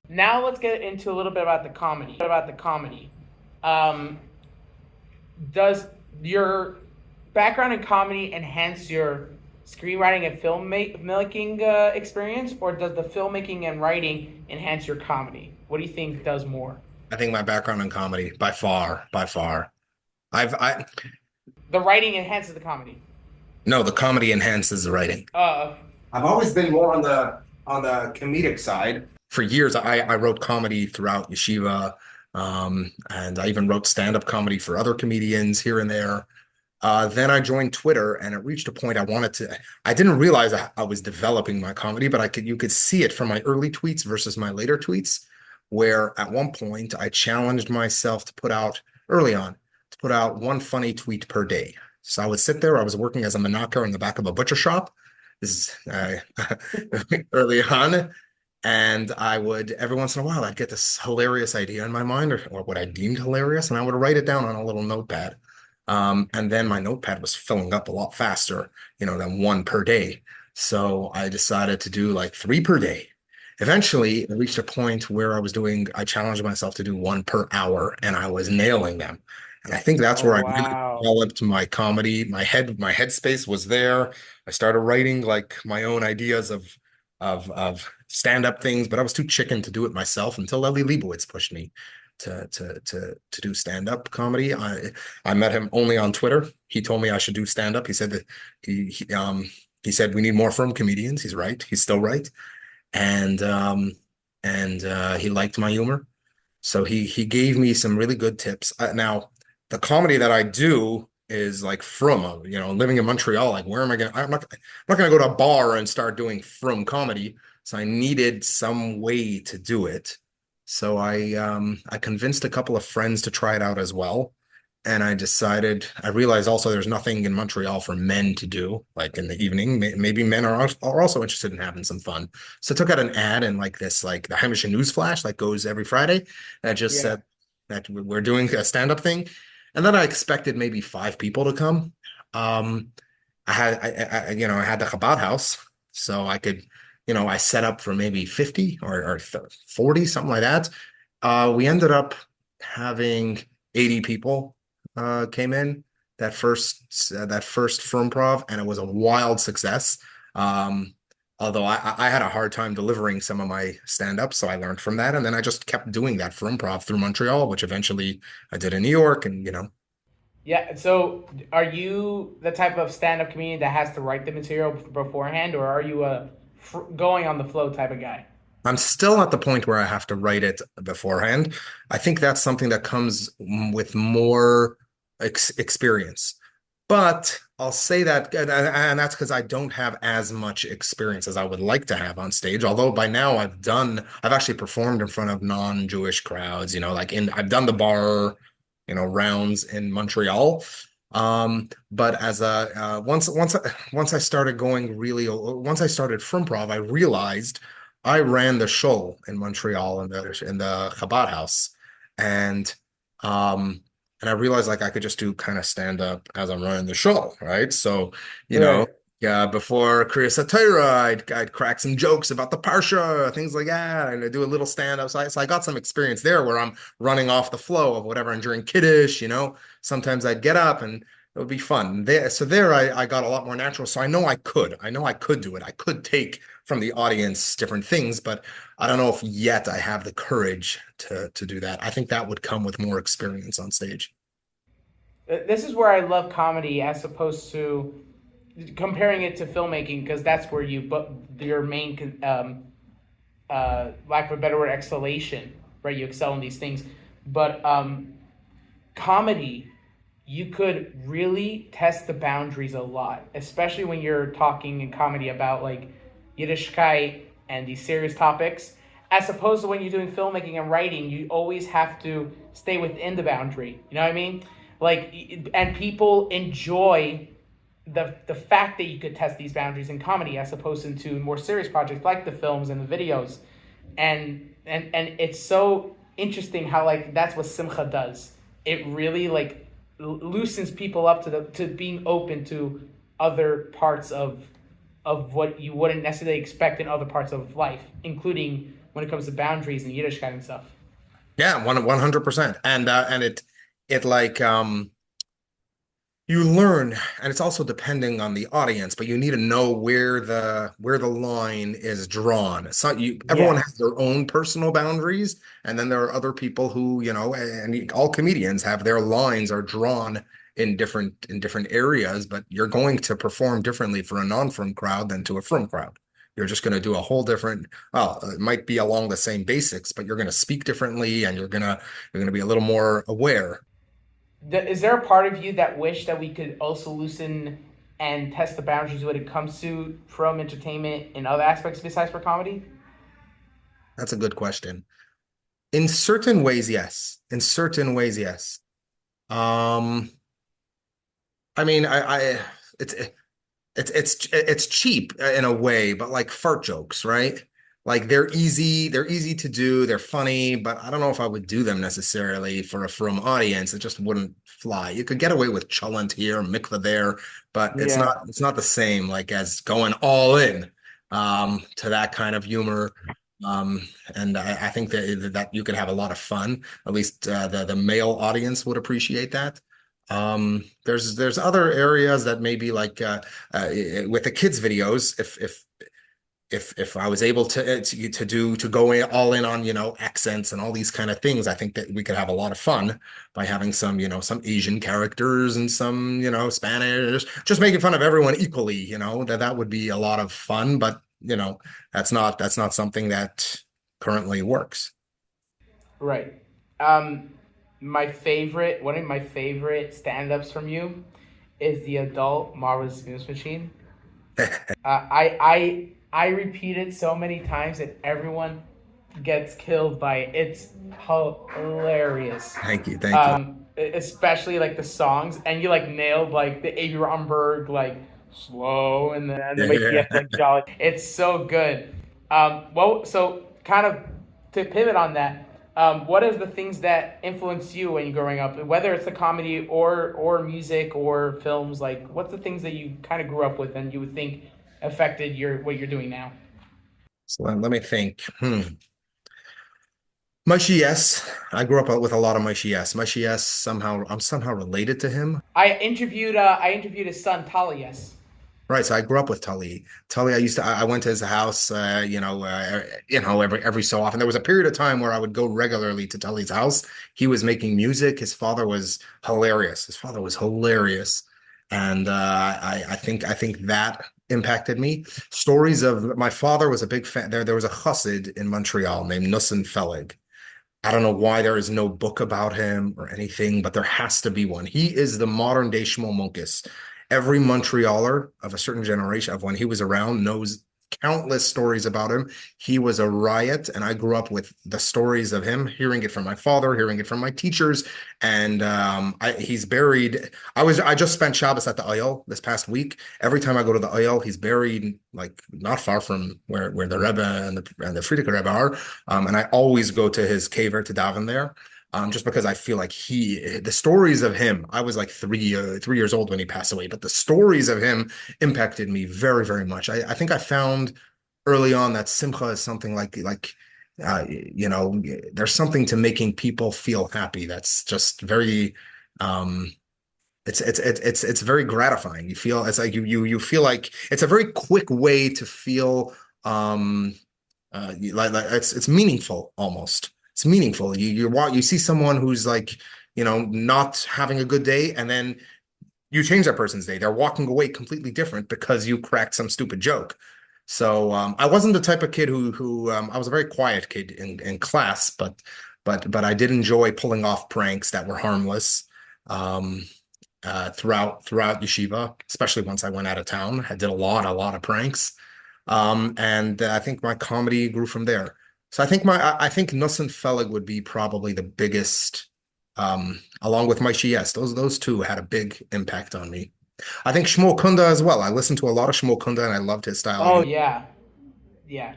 Now let's get into a little bit about the comedy. Um, does your background in comedy enhance your screenwriting and filmmaking experience, or does the filmmaking and writing enhance your comedy? What do you think does more? I think my background in comedy, by far, by far. I The writing enhances the comedy. no, the comedy enhances the writing. Uh, I've always been more on the comedic side. For years, I wrote comedy throughout yeshiva, and I even wrote stand-up comedy for other comedians here and there. Then I joined Twitter, and it reached a point I wanted to. I didn't realize I was developing my comedy, but you could see it from my early tweets versus my later tweets, where at one point I challenged myself to put out early on to put out one funny tweet per day. So I would sit there. I was working as a menachar in the back of a butcher shop. This is early on, and I would every once in a while I'd get this hilarious idea in my mind, or what I deemed hilarious, and I would write it down on a little notepad. And then my notepad was filling up a lot faster, than one per day. So I decided to do like three per day. Eventually, I reached a point where I challenged myself to do one per hour, and I was nailing them. And I think that's oh where I really wow. developed my comedy. My headspace was there. I started writing like my own ideas of stand-up things, but I was too chicken to do it myself until Ellie Leibovitz pushed me to do stand-up comedy. I met him only on Twitter. He told me I should do stand-up. He said that he said we need more film comedians. He's right. He's still right. And he liked my humor. So he gave me some really good tips. Now, the comedy that I do is like from living in Montreal. Like, where am I gonna? I'm not gonna go to a bar and start doing from comedy. So I needed some way to do it. So I convinced a couple of friends to try it out as well. And I realized also there's nothing in Montreal for men to do, like in the evening. Maybe men are also interested in having some fun. So I took out an ad and like the Hamish news flash that goes every Friday that just Yeah. said that we're doing a stand-up thing. And then I expected maybe five people to come. Um, I had the Chabad house, so I could, I set up for maybe 50 or 40, something like that. We ended up having 80 people came in that first Firmprov, and it was a wild success. Um, Although I had a hard time delivering some of my stand-up, so I learned from that, and then I just kept doing that for improv through Montreal, which eventually I did in New York, and Yeah. So, are you the type of stand-up comedian that has to write the material beforehand, or are you a going on the flow type of guy? I'm still at the point where I have to write it beforehand. I think that's something that comes with more experience. But I'll say that, and that's because I don't have as much experience as I would like to have on stage. Although by now I've actually performed in front of non-Jewish crowds, I've done the bar, rounds in Montreal. But as a once I started once I started Frimprov, I realized I ran the show in Montreal in the Chabad house, and um, and I realized like I could just do kind of stand up as I'm running the show, right? So, you know, Right. yeah, before Kriya Satira, I'd crack some jokes about the Parsha, things like that, and I do a little stand up. So I got some experience there where I'm running off the flow of whatever. And during Kiddush, sometimes I'd get up and it would be fun. So there I got a lot more natural. So I know I could do it. I could take from the audience different things, but I don't know if yet I have the courage to do that. I think that would come with more experience on stage. This is where I love comedy as opposed to comparing it to filmmaking because that's where but your main lack of a better word exhalation, right? You excel in these things, but comedy, you could really test the boundaries a lot, especially when you're talking in comedy about like Yiddishkeit and these serious topics, as opposed to when you're doing filmmaking and writing, you always have to stay within the boundary. You know what I mean? Like, and people enjoy the fact that you could test these boundaries in comedy as opposed to more serious projects like the films and the videos. And and it's so interesting how like that's what Simcha does. It really like loosens people up to being open to other parts of what you wouldn't necessarily expect in other parts of life, including when it comes to boundaries and Yiddishkeit and stuff. Yeah, 100%. And it like you learn, and it's also depending on the audience, but you need to know where the line is drawn. It's not you, everyone Yeah, has their own personal boundaries, and then there are other people who, and all comedians have their lines are drawn in different areas, but you're going to perform differently for a non-frum crowd than to a frum crowd. You're just going to do a whole different, well, it might be along the same basics, but you're going to speak differently and you're going to be a little more aware. is there a part of you that wish that we could also loosen and test the boundaries when it comes to from entertainment and other aspects besides for comedy? That's a good question. In certain ways, yes. In certain ways, yes. Um, I mean, it's it's cheap in a way, but like fart jokes, right? Like they're easy to do, they're funny, but I don't know if I would do them necessarily for a from audience. It just wouldn't fly. You could get away with cholent here, mikvah there, but it's not Yeah. it's not the same like as going all in to that kind of humor. Um, and I think that you could have a lot of fun. At least the male audience would appreciate that. There's other areas that maybe like with the kids videos, if I was able to go in, all in on accents and all these kind of things, I think that we could have a lot of fun by having some Asian characters and some Spanish, just making fun of everyone equally. That would be a lot of fun, but that's not something that currently works. Right. One of my favorite stand-ups from you is the adult Marvel's News Machine. I repeat it so many times that everyone gets killed by it. It's hilarious. Thank you, thank you. Especially like the songs, and you like nailed like the Avi Romberg like slow, and then like Yeah. yes like jolly. It's so good. Well, so kind of to pivot on that, what is the things that influence you when you're growing up, whether it's the comedy or music or films? Like, what's the things that you kind of grew up with and you would think affected your what you're doing now? So let me think. Maishi, yes. I grew up with a lot of Maishi, yes. Maishi, yes. Somehow, I'm somehow related to him. I interviewed his son Tali. Yes. Right. So I grew up with Tully. Tully, I went to his house, every so often. There was a period of time where I would go regularly to Tully's house. He was making music. His father was hilarious. His father was hilarious. And I think that impacted me. Stories of my father was a big fan. There was a chassid in Montreal named Nussin Felig. I don't know why there is no book about him or anything, but there has to be one. He is the modern day Shmuel Monkis. Every Montrealer of a certain generation of when he was around knows countless stories about him. He was a riot, and I grew up with the stories of him, hearing it from my father, hearing it from my teachers, and he's buried. I just spent Shabbos at the Oyel this past week. Every time I go to the Oyel, he's buried like not far from where the Rebbe and the Frierdiker Rebbe are. And I always go to his caver to daven there. Just because I feel like the stories of him, I was like 3 years old when he passed away, but the stories of him impacted me very, very much. I think I found early on that Simcha is something there's something to making people feel happy. That's just very, um, it's very gratifying. You feel it's like you feel like it's a very quick way to feel like it's meaningful almost. It's meaningful. You see someone who's like not having a good day, and then you change that person's day. They're walking away completely different because you cracked some stupid joke. So I wasn't the type of kid who I was a very quiet kid in class, but I did enjoy pulling off pranks that were harmless. Um, throughout yeshiva, especially once I went out of town. I did a lot of pranks. And I think my comedy grew from there. So I think Nuss and Felig would be probably the biggest, along with my Yes. Those two had a big impact on me. I think Shmuel Kunda as well. I listened to a lot of Shmuel Kunda and I loved his style of Oh humor. yeah, yeah.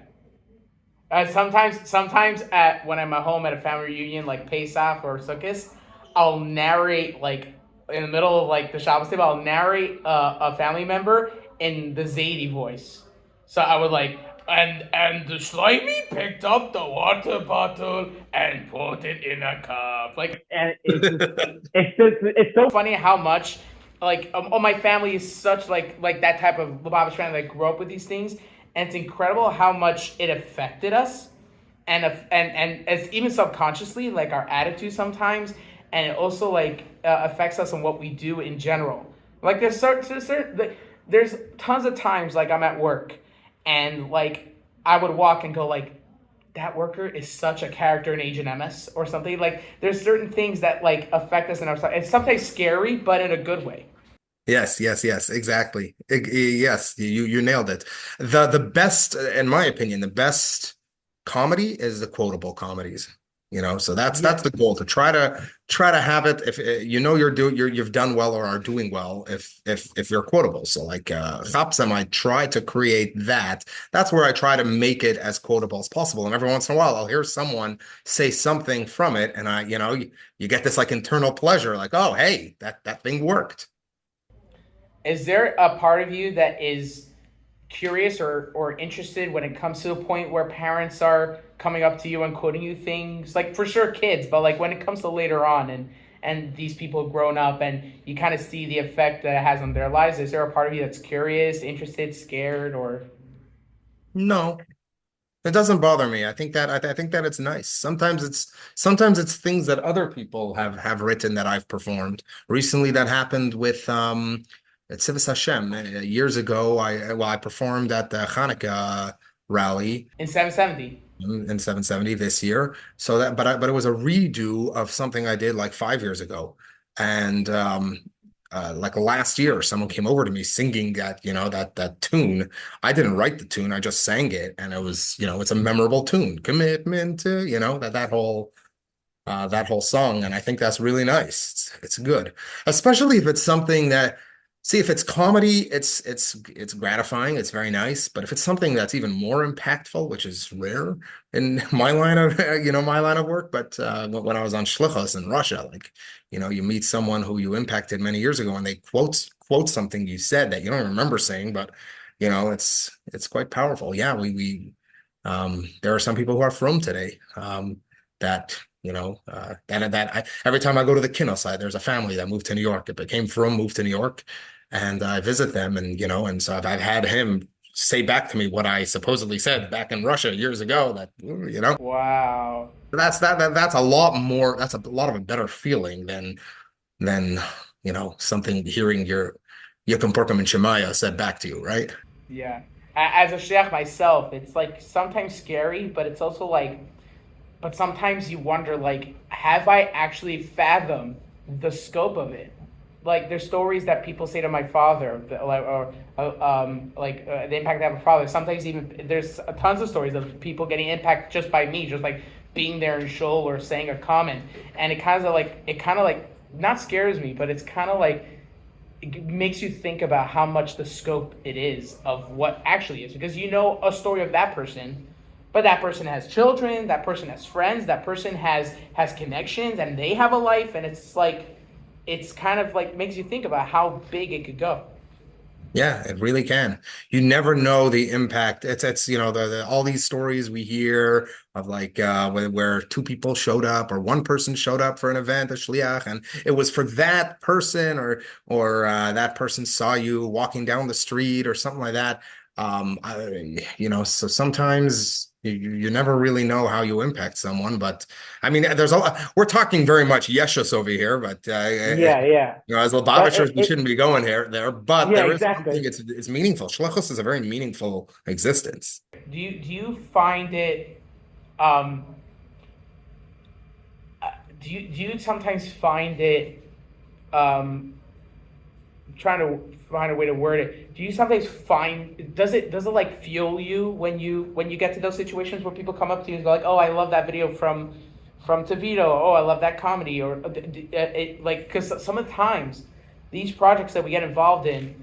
Sometimes at when I'm at home at a family reunion like Pesach or Sukkot, I'll narrate like in the middle of like the Shabbos table. I'll narrate a family member in the Zadie voice. So I would like and the slimy picked up the water bottle and put it in a cup. Like and it's so funny how much like oh my family is such like that type of Lubavitch family that grew up with these things, and it's incredible how much it affected us, and it's even subconsciously like our attitude sometimes, and it also like affects us on what we do in general. Like there's tons of times like I'm at work, and like I would walk and go like that worker is such a character in Agent MS or something. Like there's certain things that like affect us in our. It's sometimes scary, but in a good way. Yes, yes, yes, exactly. Yes, you nailed it. The best, in my opinion, the best comedy is the quotable comedies. So that's Yeah. the goal, to try to have it, if you've done well or are doing well, if you're quotable. So like Chapsam, I try to create that. That's where I try to make it as quotable as possible. And every once in a while, I'll hear someone say something from it, and you get this like internal pleasure, like, oh, hey, that thing worked. Is there a part of you that is curious or interested when it comes to a point where parents are coming up to you and quoting you things like for sure kids, but like when it comes to later on and these people have grown up and you kind of see the effect that it has on their lives? Is there a part of you that's curious, interested, scared, or No, it doesn't bother me. I think that it's nice. Sometimes it's things that other people have written that I've performed. Recently, that happened with at Civis Hashem years ago. I performed at the Chanukah rally in 770? in 770 this year. So but it was a redo of something I did like 5 years ago, and like last year, someone came over to me singing that tune. I didn't write the tune; I just sang it, and it was it's a memorable tune. Commitment to that whole song, and I think that's really nice. It's good, especially if it's something that, see, if it's comedy, it's gratifying, it's very nice. But if it's something that's even more impactful, which is rare in my line of work, but when I was on shlichus in Russia, like you meet someone who you impacted many years ago, and they quote something you said that you don't remember saying, but it's quite powerful. Yeah, we there are some people who are from today, that every time I go to the Kino side, there's a family that moved to New York. It became from moved to New York, and I visit them, and so I've had him say back to me what I supposedly said back in Russia years ago. Wow. That's a lot more. That's a lot of a better feeling than something, hearing your Yekum Porkum and Shemaya said back to you, right? Yeah. As a shliach myself, it's like sometimes scary, but it's also like, but sometimes you wonder, like, have I actually fathomed the scope of it? Like, there's stories that people say to my father, the impact they have on my father. Sometimes even there's tons of stories of people getting impacted just by me, just like being there in shul or saying a comment, and it kind of like not scares me, but it's kind of like it makes you think about how much the scope it is of what actually is, because you know a story of that person, but that person has children, that person has friends, that person has connections, and they have a life, and it's like it's kind of like makes you think about how big it could go. Yeah, it really can. You never know the impact. It's all these stories we hear of, like where two people showed up, or one person showed up for an event, a shliach, and it was for that person, or that person saw you walking down the street or something like that. So sometimes you never really know how you impact someone, but I mean, we're talking very much yeshus over here, but Yeah, yeah. as But Lubavitchers, we shouldn't be going here there, but yeah, there is something. exactly. It's meaningful. Shlichus is a very meaningful existence. Do you find it um do you sometimes find it um trying to find a way to word it. Do you sometimes find does it like fuel you when you get to those situations where people come up to you and go like, "Oh, I love that video from Tavito. Oh, I love that comedy," or like because some of the times these projects that we get involved in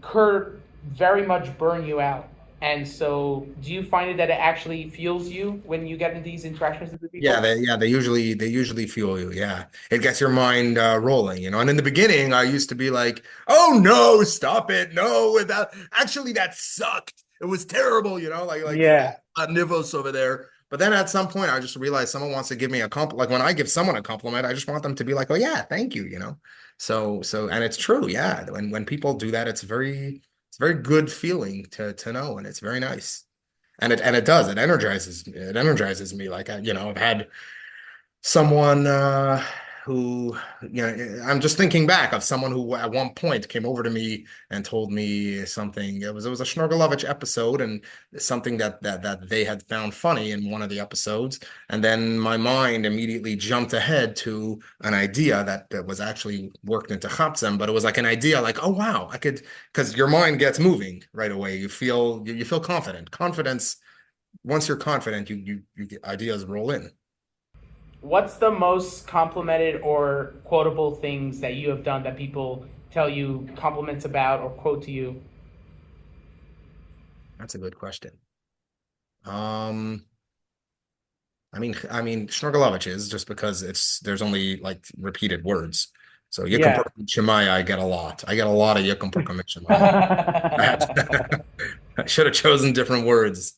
could very much burn you out, And so, do you find it that it actually fuels you when you get into these interactions with people? Yeah, they usually fuel you. Yeah. It gets your mind rolling, you know. And in the beginning, I used to be like, "Oh no, stop it. No, that actually that sucked. It was terrible, you know, like Yeah. Nivos over there." But then at some point I just realized someone wants to give me a compliment. Like when I give someone a compliment, I just want them to be like, "Oh yeah, thank you," you know. So and it's true. Yeah. When people do that, it's very good feeling to know, and it's very nice. And it does. It energizes me. Like I've had someone who, I'm just thinking back of someone who at one point came over to me and told me something. It was a Schnorgalovich episode and something that they had found funny in one of the episodes. And then my mind immediately jumped ahead to an idea that was actually worked into Chapzem, but it was like an idea like, oh wow, I could, because your mind gets moving right away. You feel confident. Confidence, once you're confident, you get ideas roll in. What's the most complimented or quotable things that you have done that people tell you compliments about or quote to you? That's a good question. Um, I mean, Shnorgalovich is just because there's only like repeated words. So Yikum Yeah. Perkum Shemaya, I get a lot. I get a lot of Yikum Perkum Shemaya. I should have chosen different words.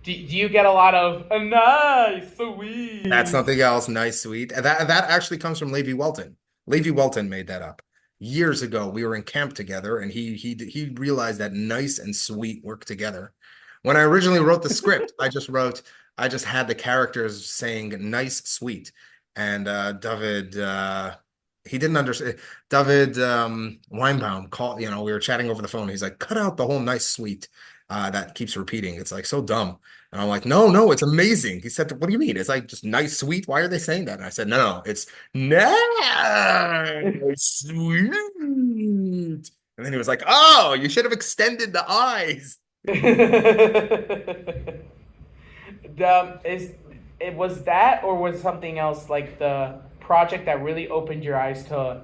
Do you get a lot of nice, That's sweet? something else. Nice, sweet. And that actually comes from Levi Welton. Levi Welton made that up years ago. We were in camp together, and he realized that nice and sweet work together. When I originally wrote the script, I just had the characters saying nice, sweet, and David. He didn't understand. David Weinbaum called. We were chatting over the phone. He's like, "Cut out the whole nice, sweet." That keeps repeating. It's like so dumb. And I'm like, no, no, it's amazing. He said, what do you mean? It's like just nice, sweet. Why are they saying that? And I said, no, no, it's nice, sweet. And then he was like, oh, you should have extended the eyes. Is it was that or was something else like the project that really opened your eyes to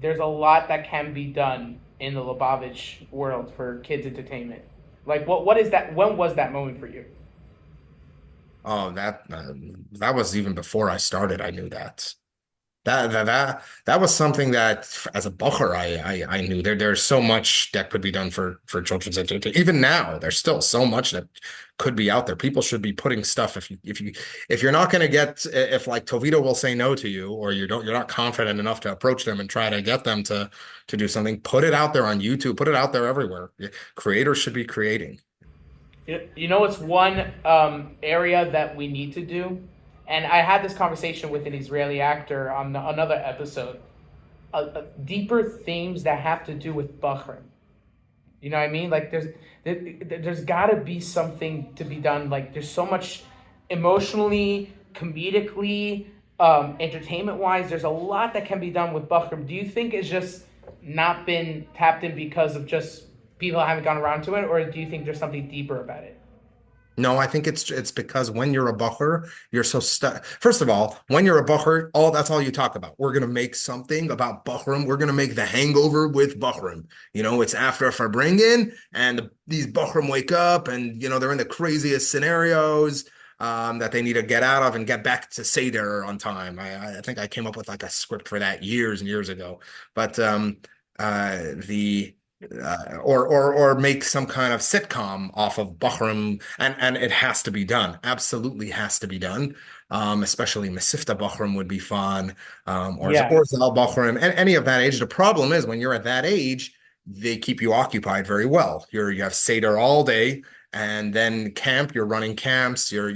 there's a lot that can be done in the Lubavitch world for kids entertainment. Like what is that? When was that moment for you? Oh, that was even before I started. I knew that. That was something that, as a bacher, I knew there's so much that could be done for children's entertainment. Even now, there's still so much that could be out there. People should be putting stuff. If you're not going to get, if like Tovito will say no to you, or you're not confident enough to approach them and try to get them to do something, put it out there on YouTube. Put it out there everywhere. Creators should be creating. You know, it's one area that we need to do, and I had this conversation with an Israeli actor on another episode. Deeper themes that have to do with Bahrain. You know what I mean? Like there's got to be something to be done. Like there's so much emotionally, comedically, entertainment wise. There's a lot that can be done with Bahrain. Do you think it's just not been tapped in because of just people haven't gone around to it, or do you think there's something deeper about it? No, I think it's because when you're a bacher, you're so stuck. First of all, when you're a bacher, that's all you talk about. We're gonna make something about Bahram. We're gonna make The Hangover with Bahram. It's after a Farbrengen, and these Bahram wake up, and they're in the craziest scenarios that they need to get out of and get back to Seder on time. I think I came up with like a script for that years and years ago, but the or make some kind of sitcom off of Bahram, and it has to be done. Absolutely has to be done. Especially Mesivta Bahram would be fun, or Yes. Zal Bahram, and any of that age. The problem is when you're at that age, they keep you occupied very well. You have Seder all day. And then camp, you're running camps, there's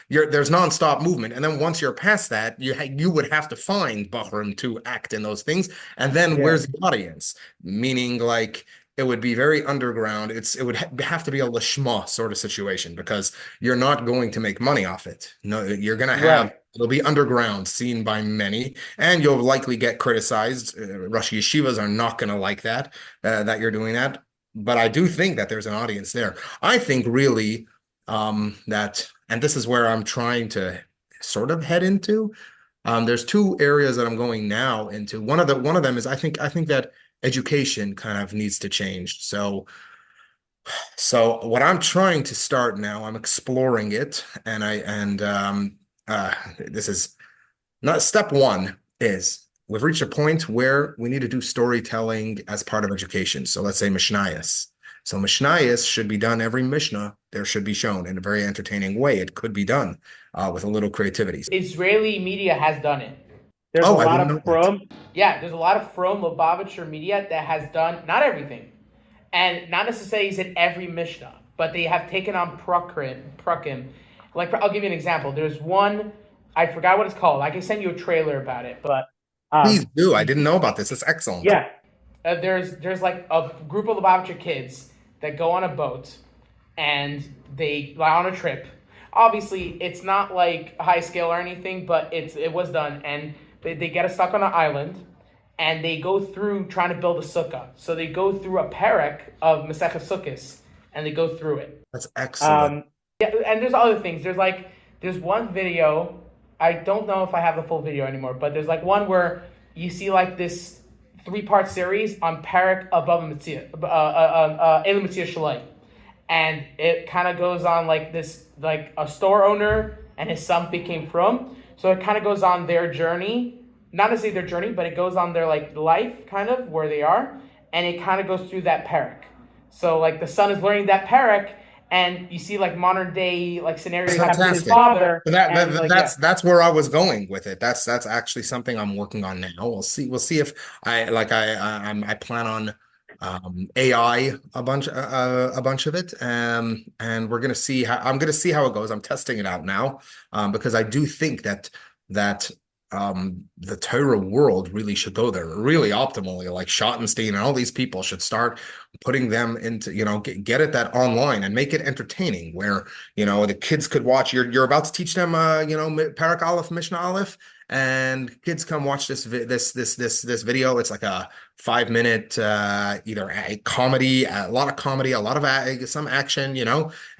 nonstop movement. And then once you're past that, you would have to find Bahram to act in those things. And then Yeah. where's the audience? Meaning like it would be very underground. It would have to be a lishma sort of situation because you're not going to make money off it. No, you're going to have Right. it'll be underground, seen by many, and you'll likely get criticized. Rosh yeshivas are not going to like that you're doing that. But I do think that there's an audience there. I think really that, and this is where I'm trying to sort of head into. There's two areas that I'm going now into. One of them is I think that education kind of needs to change. So So what I'm trying to start now, I'm exploring it, and this is not step one is we've reached a point where we need to do storytelling as part of education. So let's say Mishnayos. So Mishnayos should be done every Mishnah. There should be shown in a very entertaining way. It could be done with a little creativity. Israeli media has done it. There's a Oh, I lot didn't of know that. yeah, there's a lot of from Lubavitcher media that has done not everything, and not necessarily is it every Mishnah, but they have taken on Prukim. Like I'll give you an example. There's one I forgot what it's called. I can send you a trailer about it, but Please do. I you didn't know about this. It's excellent. yeah, there's like a group of Lubavitcher kids that go on a boat and they are on a trip. Obviously, it's not like high scale or anything, but it was done, and they get stuck on an island, and they go through trying to build a sukkah. So they go through a perek of Masechet Sukkos, and they go through it. That's excellent. Yeah, and there's other things. There's one video. I don't know if I have the full video anymore, but there's like one where you see like this three-part series on Perek of Baba Metzia, Elu Metzia Shalai, and it kind of goes on like this, like a store owner and his son became from. So it kind of goes on their journey, not necessarily their journey, but it goes on their like life, kind of where they are, and it kind of goes through that Perek. So like the son is learning that Perek, and you see like modern day like That's scenarios happen with his fantastic. father, and That like yeah, that's where I was going with it. That's actually something I'm working on now. We'll see if I plan on AI a bunch of it. And we're gonna see how I'm gonna see how it goes. I'm testing it out now. Because I do think that the Torah world really should go there really optimally. Like Schottenstein and all these people should start putting them into, get it that online and make it entertaining where, the kids could watch. You're about to teach them, Parak Aleph, Mishnah Aleph, and kids come watch this video. It's like a 5 minute, either a comedy, a lot of comedy, a lot of some action,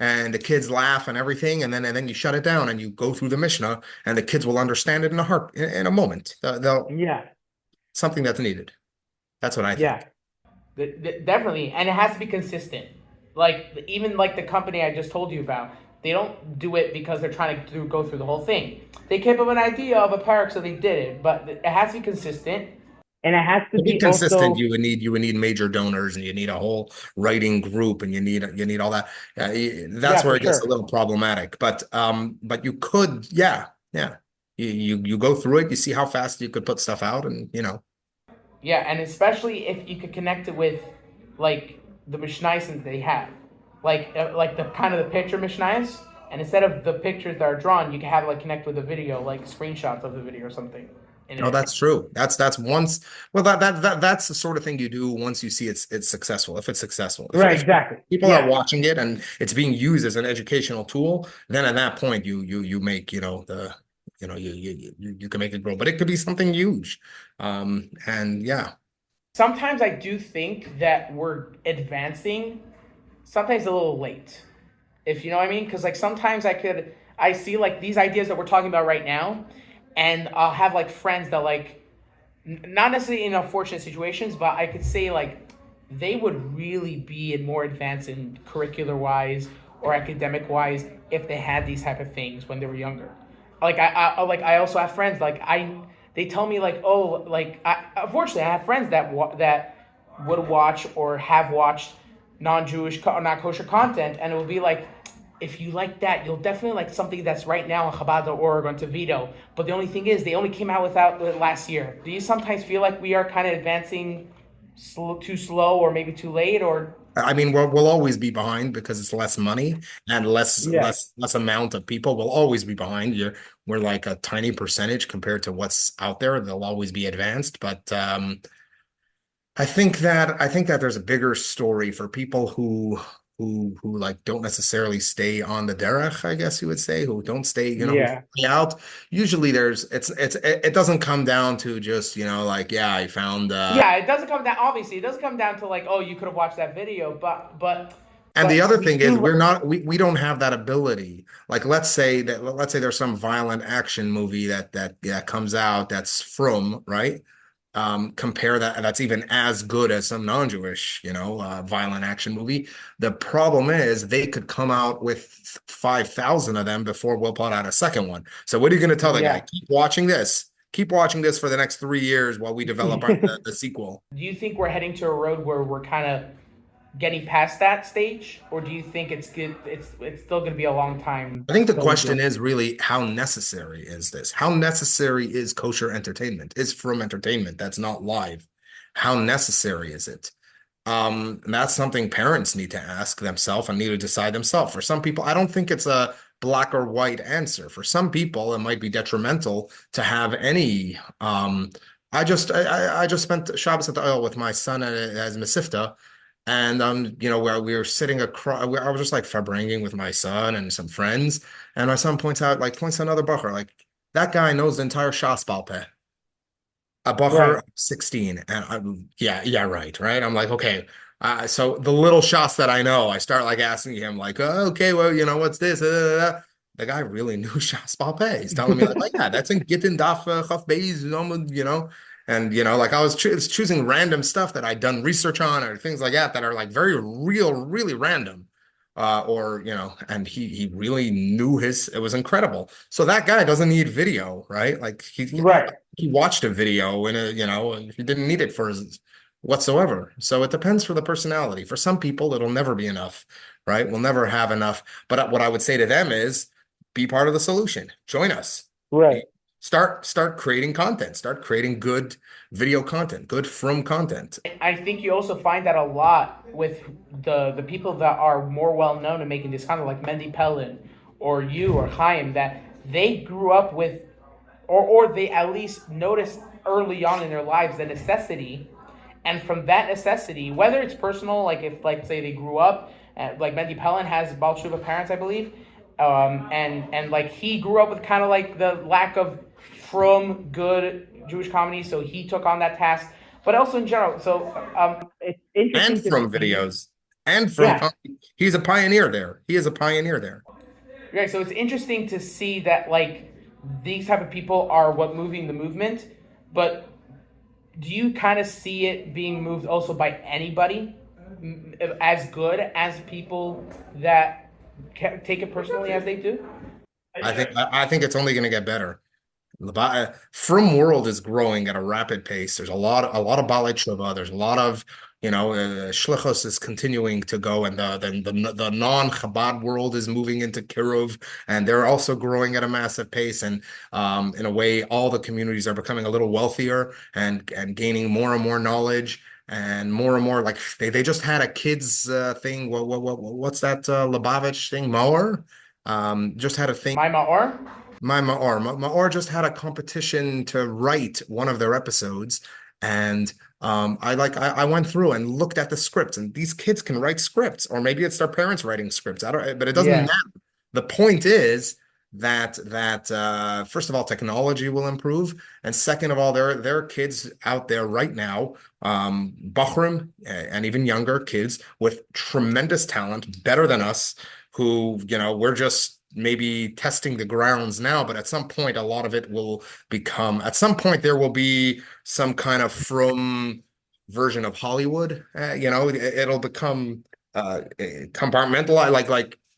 and the kids laugh and everything, and then you shut it down and you go through the Mishnah, and the kids will understand it in a moment. They'll yeah, something that's needed. That's what I yeah. think. Definitely, and it has to be consistent. Like even like the company I just told you about, they don't do it because they're trying to go through the whole thing. They came up with an idea of a parrot, so they did it. But it has to be consistent, and it has to To be be consistent, also you would need major donors, and you need a whole writing group, and you need all that. That's yeah, where for it gets a sure. little problematic. But you could, yeah, yeah. You go through it, you see how fast you could put stuff out, and Yeah, and especially if you could connect it with like the Mishnayos that they have, like the kind of the picture Mishnayos, and instead of the pictures that are drawn, you can have like connect with a video, like screenshots of the video or something in Oh, it. that's true. That's once. Well, that's the sort of thing you do once you see it's successful. If it's successful, if, Right, if exactly. people are Yeah, watching it and it's being used as an educational tool, then at that point you make the you can make it grow, but it could be something huge. And yeah, sometimes I do think that we're advancing. Sometimes a little late, if you know what I mean. Because like sometimes I see like these ideas that we're talking about right now, and I'll have like friends that like not necessarily in unfortunate situations, but I could say like they would really be in more advanced in curricular wise or academic wise if they had these type of things when they were younger. Like I also have friends like they tell me like oh like unfortunately I have friends that would watch or have watched non-Jewish or not kosher content, and it will be like if you like that, you'll definitely like something that's right now on Chabad.org or on Tavito. But the only thing is, they only came out without last year. Do you sometimes feel like we are kind of advancing too slow, or maybe too late, or I mean we'll always be behind because it's less money and less yeah, less less amount of people. We'll always be behind. We're like a tiny percentage compared to what's out there. They'll always be advanced, but I think that there's a bigger story for people who like don't necessarily stay on the derech, I guess you would say, who don't stay, who yeah, stay out. Usually it doesn't come down to just, like, yeah, I found yeah? It doesn't come down. Obviously, it doesn't come down to like, oh, you could have watched that video, and the but other we thing is do. we don't have that ability. Like let's say there's some violent action movie that comes out that's from, right? compare that's even as good as some non-Jewish, violent action movie. The problem is they could come out with 5,000 of them before we'll put out a second one. So what are you going to tell the guy? Yeah. Keep watching this. Keep watching this for the next 3 years while we develop the sequel. Do you think we're heading to a road where we're kind of getting past that stage, or do you think it's good? It's still going to be a long time I think the till we go. question is really how necessary is this? How necessary is kosher entertainment? Is from entertainment that's not live? How necessary is it? And that's something parents need to ask themselves and need to decide themselves. For some people, I don't think it's a black or white answer. For some people, it might be detrimental to have any. I just spent Shabbos at the oil with my son as Mesivta, and where we were sitting across, I was just like farbranging with my son and some friends, and my son points to another bacher, like that guy knows the entire Shas Balpeh. A Right. Bacher 16. And yeah, yeah, right. I'm like, okay. So the little shots that I know, I start like asking him, like, oh, okay, well, what's this? The guy really knew Shas Balpeh. He's telling me, like, oh, yeah, that's in Gittin Daf Chaf Beis, and like I was choosing random stuff that I'd done research on or things like that are like very real, really random. Or and he really knew it was incredible. So that guy doesn't need video, right? Like Right. he watched a video and he didn't need it for his whatsoever. So it depends for the personality. For some people, it'll never be enough, right? We'll never have enough. But what I would say to them is be part of the solution. Join us. Right. Be, start creating content. Start creating good video content, good from content. I think you also find that a lot with the people that are more well known in making this kind of like Mendy Pellin or you or Chaim, that they grew up with, or they at least noticed early on in their lives the necessity, and from that necessity, whether it's personal, like if like say they grew up, like Mendy Pellin has Baal Tshuva parents, I believe, and like he grew up with kind of like the lack of from good Jewish comedy, so he took on that task. But also in general, so it's And interesting to from see. videos and from Yeah, he's a pioneer there. He is a pioneer there. right. So it's interesting to see that like these type of people are what moving the movement. But do you kind of see it being moved also by anybody as good as people that take it personally as they do? I think it's only going to get better. From world is growing at a rapid pace. There's a lot of Balei Tshuva. There's a lot of Shlichus is continuing to go, and the non-Chabad world is moving into Kirov, and they're also growing at a massive pace. And in a way, all the communities are becoming a little wealthier and gaining more and more knowledge. And more like they just had a kids thing. What's that Lubavitch thing? Mower just had a thing. My Maor? My Maor just had a competition to write one of their episodes, and I went through and looked at the scripts, and these kids can write scripts, or maybe it's their parents writing scripts. I don't, but it doesn't Yeah, matter. The point is that first of all, technology will improve, and second of all, there are kids out there right now, Bachrim and even younger kids with tremendous talent, better than us, who we're just maybe testing the grounds now, but at some point, a lot of it will become, at some point, there will be some kind of from version of Hollywood. It'll become compartmentalized,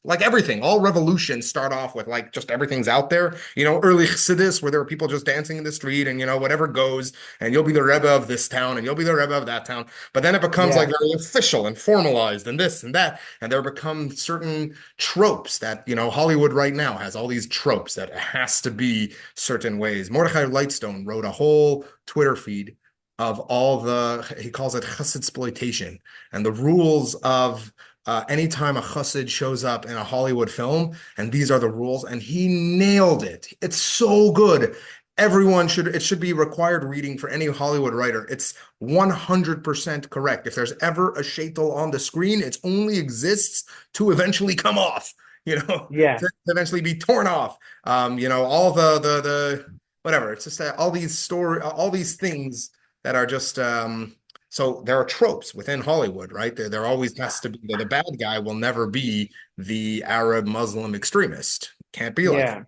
like everything. All revolutions start off with like just everything's out there. Early Chassidus, where there were people just dancing in the street and whatever goes, and you'll be the Rebbe of this town and you'll be the Rebbe of that town. But then it becomes like yeah, very official and formalized and this and that, and there become certain tropes that Hollywood right now has all these tropes that it has to be certain ways. Mordechai Lightstone wrote a whole Twitter feed of all he calls it chassid exploitation and the rules of anytime a chassid shows up in a Hollywood film, and these are the rules, and he nailed it. It's so good. It should be required reading for any Hollywood writer. It's 100% correct. If there's ever a shaitel on the screen, it only exists to eventually come off, yeah, to eventually be torn off. All the whatever. It's just that all these things that are just so there are tropes within Hollywood, right? There always has to be the bad guy will never be the Arab Muslim extremist. Can't be like that. yeah.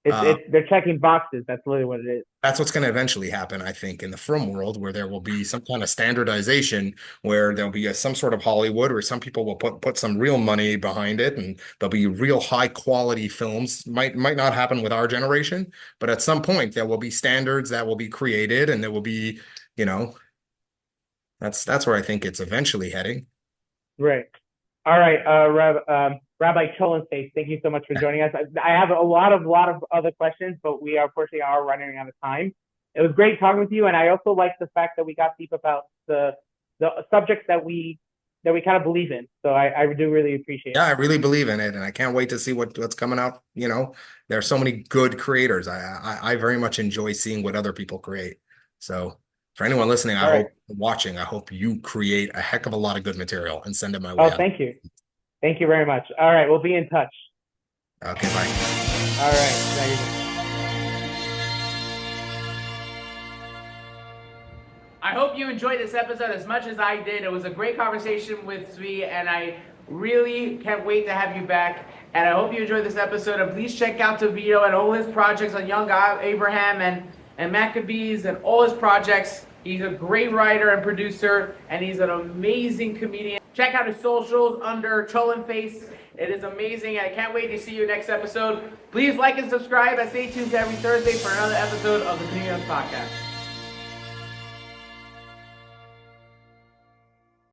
It's Uh, they're checking boxes. That's literally what it is. That's what's going to eventually happen, I think, in the film world, where there will be some kind of standardization, where there'll be some sort of Hollywood, where some people will put some real money behind it, and there'll be real high quality films. Might not happen with our generation, but at some point there will be standards that will be created, and there will be, you know, that's where I think it's eventually heading. Right. All right, Rabbi Cholenface, thank you so much for joining us. I have a lot of other questions, but we unfortunately are running out of time. It was great talking with you, and I also like the fact that we got deep about the subjects that we kind of believe in. So I do really appreciate Yeah, it. I really believe in it, and I can't wait to see what's coming out. There are so many good creators. I very much enjoy seeing what other people create. So for anyone listening, All right. I hope you create a heck of a lot of good material and send it my way Oh, out. thank you. Thank you very much. All right, we'll be in touch. Okay, bye. All right. I hope you enjoyed this episode as much as I did. It was a great conversation with Zvi, and I really can't wait to have you back. And I hope you enjoyed this episode. And please check out the video and all his projects on Young Abraham and Maccabees and all his projects. He's a great writer and producer, and he's an amazing comedian. Check out his socials under Cholenface. It is amazing. I can't wait to see you next episode. Please like and subscribe, and stay tuned every Thursday for another episode of the Comedians Podcast.